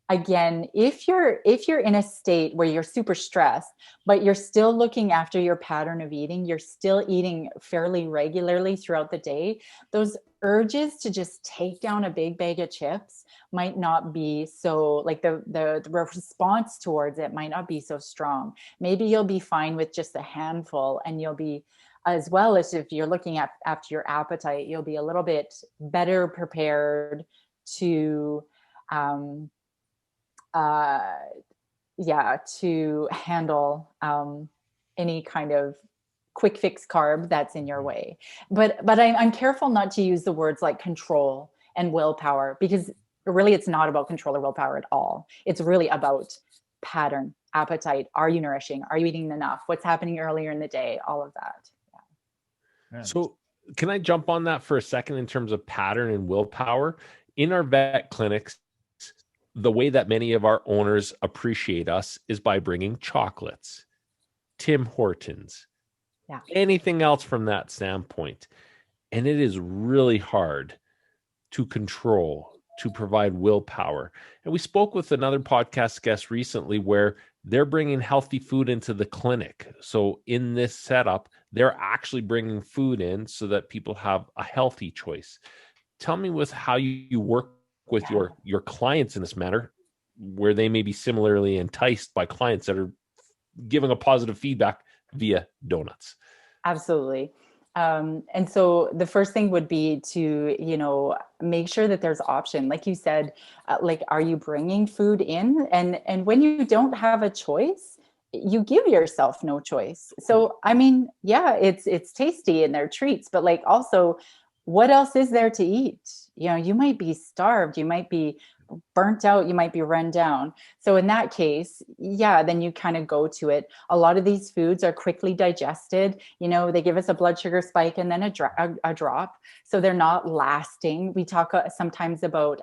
Speaker 4: again, if you're in a state where you're super stressed, but you're still looking after your pattern of eating, you're still eating fairly regularly throughout the day, those urges to just take down a big bag of chips might not be so, like the response towards it might not be so strong. Maybe you'll be fine with just a handful, and you'll be, as well as if you're looking at after your appetite, you'll be a little bit better prepared to to handle any kind of quick fix carb that's in your way. But I'm careful not to use the words like control and willpower, because really it's not about control or willpower at all. It's really about pattern, appetite. Are you nourishing? Are you eating enough? What's happening earlier in the day? All of that.
Speaker 3: Yeah. So can I jump on that for a second in terms of pattern and willpower? In our vet clinics, the way that many of our owners appreciate us is by bringing chocolates, Tim Hortons, anything else from that standpoint. And it is really hard to control, to provide willpower. And we spoke with another podcast guest recently where they're bringing healthy food into the clinic. So in this setup, they're actually bringing food in so that people have a healthy choice. Tell me with how you work with your clients in this manner, where they may be similarly enticed by clients that are giving a positive feedback via donuts.
Speaker 4: Absolutely. And so the first thing would be to, make sure that there's option. Like you said, are you bringing food in? And when you don't have a choice, you give yourself no choice. So, I mean, it's tasty and they're treats, but like also, what else is there to eat? You might be starved, you might be burnt out, you might be run down. So in that case, then you kind of go to it. A lot of these foods are quickly digested. They give us a blood sugar spike and then a drop. So they're not lasting. We talk sometimes about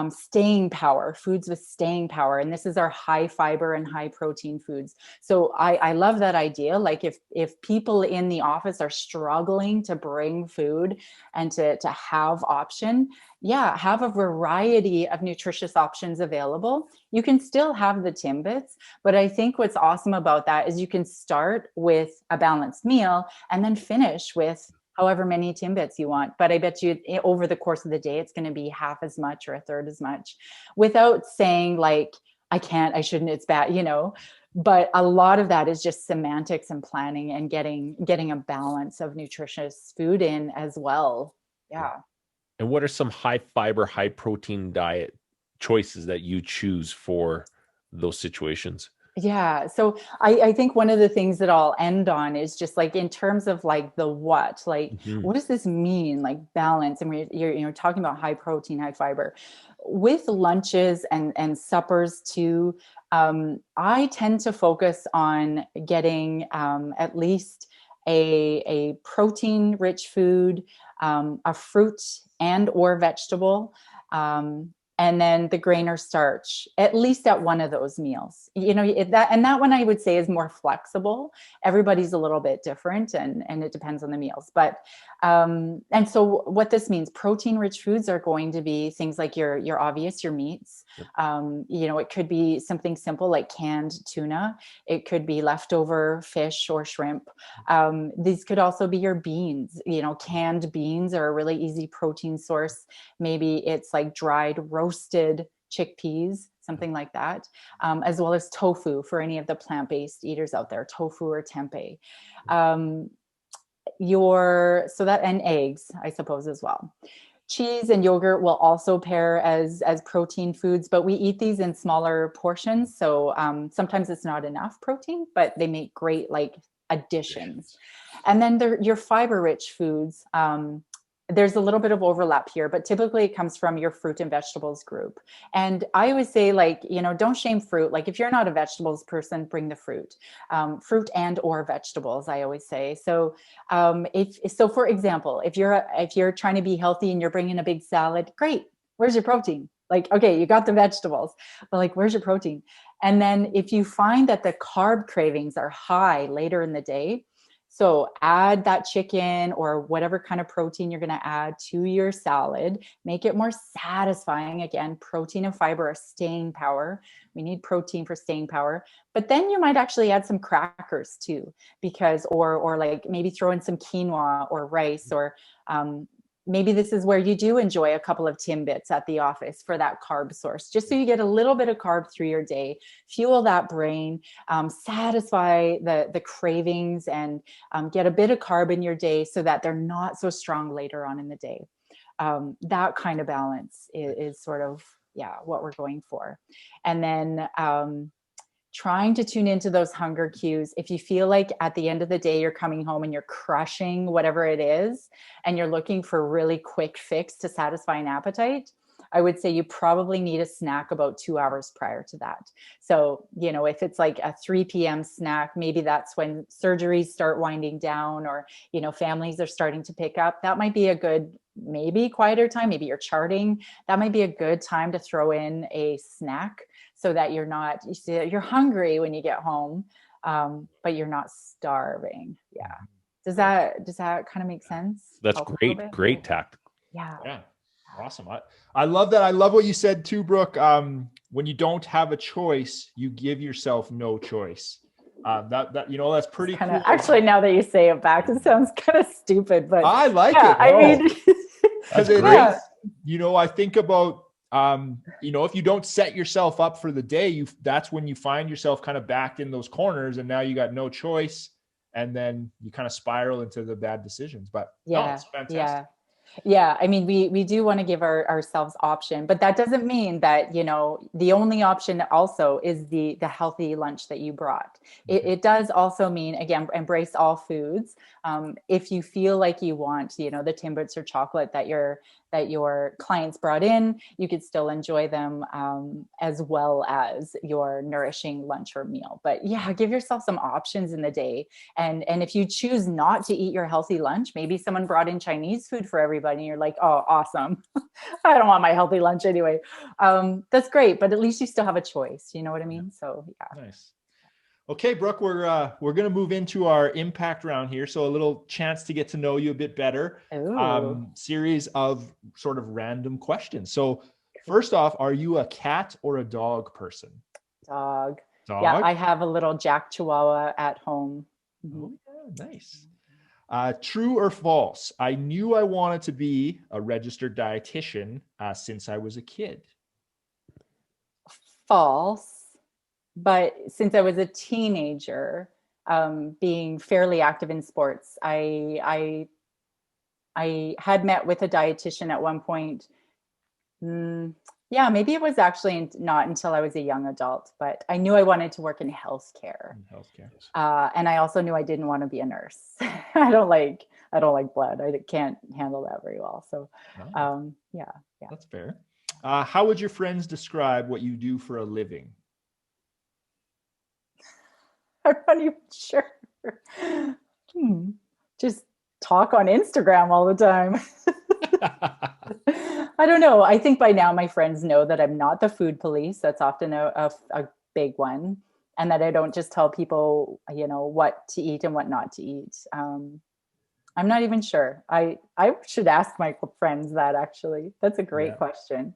Speaker 4: staying power, foods with staying power. And this is our high fiber and high protein foods. So I love that idea. Like if people in the office are struggling to bring food and to have option, have a variety of nutritious options available. You can still have the Timbits, but I think what's awesome about that is you can start with a balanced meal and then finish with however many Timbits you want. But I bet you over the course of the day, it's going to be half as much or a third as much, without saying like, I can't, I shouldn't, it's bad, but a lot of that is just semantics and planning and getting a balance of nutritious food in as well. Yeah.
Speaker 3: And what are some high fiber, high protein diet choices that you choose for those situations?
Speaker 4: Yeah. So I think one of the things that I'll end on is just like in terms of like the what, like, what does this mean? Like balance. And you're talking about high protein, high fiber with lunches and suppers too. I tend to focus on getting at least a protein rich food, a fruit and or vegetable, and then the grain or starch, at least at one of those meals. That one I would say is more flexible. Everybody's a little bit different, and it depends on the meals. But and so what this means, protein rich foods are going to be things like your obvious, your meats. It could be something simple like canned tuna. It could be leftover fish or shrimp. These could also be your beans. Canned beans are a really easy protein source. Maybe it's like dried roasted chickpeas, something like that, as well as tofu for any of the plant-based eaters out there, tofu or tempeh. And eggs, I suppose, as well. Cheese and yogurt will also pair as protein foods, but we eat these in smaller portions. So sometimes it's not enough protein, but they make great additions. And then your fiber-rich foods. There's a little bit of overlap here, but typically it comes from your fruit and vegetables group. And I always say, don't shame fruit. Like if you're not a vegetables person, bring the fruit, fruit and or vegetables, I always say. So for example, if you're trying to be healthy and you're bringing a big salad, great. Where's your protein? Okay, you got the vegetables, but where's your protein? And then if you find that the carb cravings are high later in the day, so add that chicken or whatever kind of protein you're going to add to your salad. Make it more satisfying. Again, protein and fiber are staying power. We need protein for staying power. But then you might actually add some crackers too, or maybe throw in some quinoa or rice, or maybe this is where you do enjoy a couple of Timbits at the office for that carb source, just so you get a little bit of carb through your day, fuel that brain, satisfy the cravings, and get a bit of carb in your day so that they're not so strong later on in the day. That kind of balance is sort of, what we're going for. And then trying to tune into those hunger cues. If you feel like at the end of the day, you're coming home and you're crushing whatever it is, and you're looking for a really quick fix to satisfy an appetite, I would say you probably need a snack about 2 hours prior to that. So, if it's like a 3 p.m. snack, maybe that's when surgeries start winding down, or, families are starting to pick up. That might be a good, maybe quieter time. Maybe you're charting. That might be a good time to throw in a snack, so that you're hungry when you get home, but you're not starving. Yeah. Does that kind of make sense?
Speaker 3: That's great tactic.
Speaker 1: Yeah. Awesome. I love that. I love what you said too, Brooke. When you don't have a choice, you give yourself no choice. That's pretty cool.
Speaker 4: Actually, now that you say it back, it sounds kind of stupid, but
Speaker 1: I like it.
Speaker 4: I mean,
Speaker 1: because it is, I think about, if you don't set yourself up for the day, that's when you find yourself kind of backed in those corners, and now you got no choice, and then you kind of spiral into the bad decisions. But it's fantastic.
Speaker 4: Yeah. I mean, we do want to give ourselves option, but that doesn't mean that, the only option also is the healthy lunch that you brought. It does also mean, again, embrace all foods. If you feel like you want, the Timbits or chocolate that your clients brought in, you could still enjoy them, as well as your nourishing lunch or meal. But give yourself some options in the day. And if you choose not to eat your healthy lunch, maybe someone brought in Chinese food for everybody, and you're like, oh, awesome. I don't want my healthy lunch anyway. That's great, but at least you still have a choice. You know what I mean? So
Speaker 1: Nice. Okay, Brooke, we're going to move into our impact round here. So a little chance to get to know you a bit better. Series of sort of random questions. So first off, are you a cat or a dog person?
Speaker 4: Dog. Yeah, I have a little Jack Chihuahua at home. Mm-hmm.
Speaker 1: Oh, yeah, nice. True or false? I knew I wanted to be a registered dietitian since I was a kid.
Speaker 4: False. But since I was a teenager, being fairly active in sports, I had met with a dietitian at one point. Maybe it was actually not until I was a young adult, but I knew I wanted to work in healthcare. And I also knew I didn't want to be a nurse. I don't like blood. I can't handle that very well. So,
Speaker 1: That's fair. How would your friends describe what you do for a living?
Speaker 4: I'm not even sure. Just talk on Instagram all the time. I don't know. I think by now my friends know that I'm not the food police. That's often a big one. And that I don't just tell people, what to eat and what not to eat. I'm not even sure. I should ask my friends that, actually. That's a great question.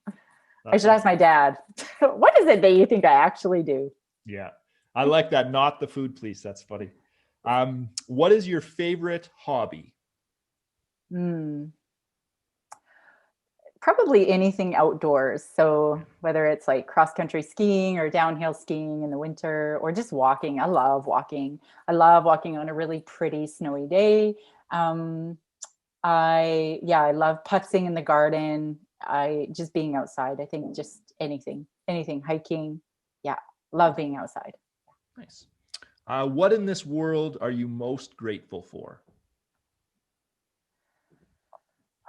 Speaker 4: I should ask my dad. What is it that you think I actually do?
Speaker 1: Yeah. I like that. Not the food police. That's funny. What is your favorite hobby?
Speaker 4: Probably anything outdoors. So whether it's like cross-country skiing or downhill skiing in the winter, or just walking. I love walking. I love walking on a really pretty snowy day. I love putzing in the garden. Just being outside. I think just anything, hiking. Yeah. Love being outside.
Speaker 1: Nice. What in this world are you most grateful for?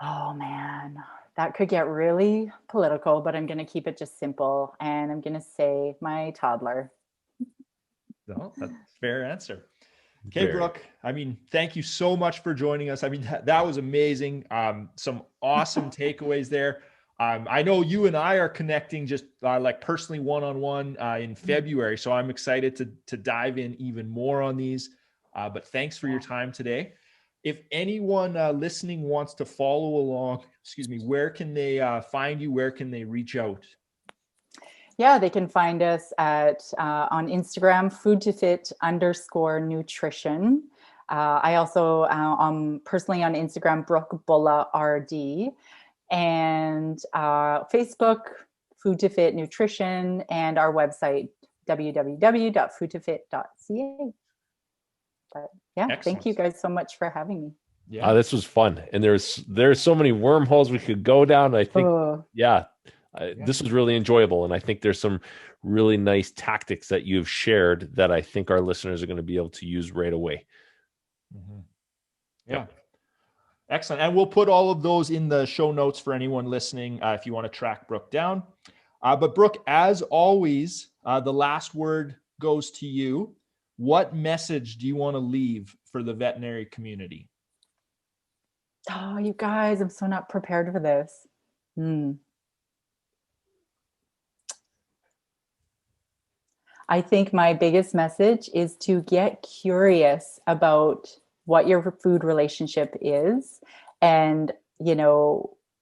Speaker 4: Oh man, that could get really political, but I'm going to keep it just simple. And I'm going to say my toddler.
Speaker 1: No, that's a fair answer. Okay, Brooke, thank you so much for joining us. That was amazing. Some awesome takeaways there. I know you and I are connecting just like personally one-on-one in February. So I'm excited to dive in even more on these. But thanks for your time today. If anyone listening wants to follow along, where can they find you? Where can they reach out?
Speaker 4: Yeah, they can find us on Instagram, food2fit_nutrition. I also personally on Instagram, Brooke Bulloch RD, and Facebook, Food to Fit Nutrition, and our website, www.food2fit.ca. But yeah, excellent. Thank you guys so much for having me.
Speaker 3: Yeah, this was fun, and there's so many wormholes we could go down. I think, this was really enjoyable, and I think there's some really nice tactics that you've shared that I think our listeners are going to be able to use right away.
Speaker 1: Mm-hmm. Yeah. Excellent. And we'll put all of those in the show notes for anyone listening if you want to track Brooke down. But Brooke, as always, the last word goes to you. What message do you want to leave for the veterinary community?
Speaker 4: Oh, you guys, I'm so not prepared for this. I think my biggest message is to get curious about what your food relationship is, and,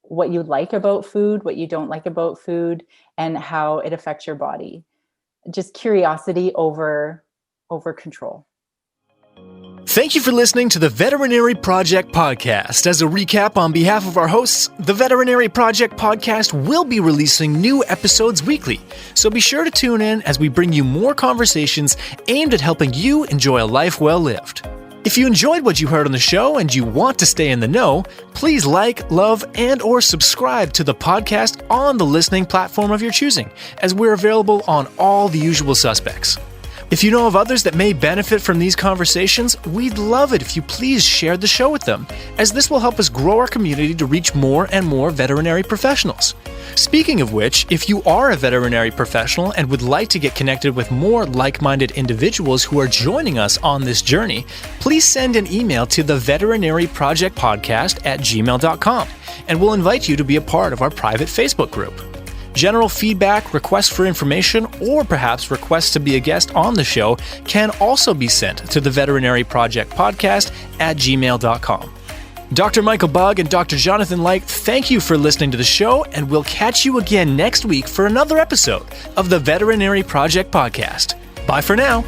Speaker 4: what you like about food, what you don't like about food, and how it affects your body. Just curiosity over control.
Speaker 2: Thank you for listening to the Veterinary Project Podcast. As a recap on behalf of our hosts, the Veterinary Project Podcast will be releasing new episodes weekly, so be sure to tune in as we bring you more conversations aimed at helping you enjoy a life well lived. If you enjoyed what you heard on the show and you want to stay in the know, please like, love, and or subscribe to the podcast on the listening platform of your choosing, as we're available on all the usual suspects. If you know of others that may benefit from these conversations, we'd love it if you please share the show with them, as this will help us grow our community to reach more and more veterinary professionals. Speaking of which, if you are a veterinary professional and would like to get connected with more like-minded individuals who are joining us on this journey, please send an email to the veterinaryprojectpodcast@gmail.com, and we'll invite you to be a part of our private Facebook group. General feedback, requests for information, or perhaps requests to be a guest on the show can also be sent to the veterinaryprojectpodcast@gmail.com. Dr. Michael Bugg and Dr. Jonathan Light, thank you for listening to the show, and we'll catch you again next week for another episode of the Veterinary Project Podcast. Bye for now.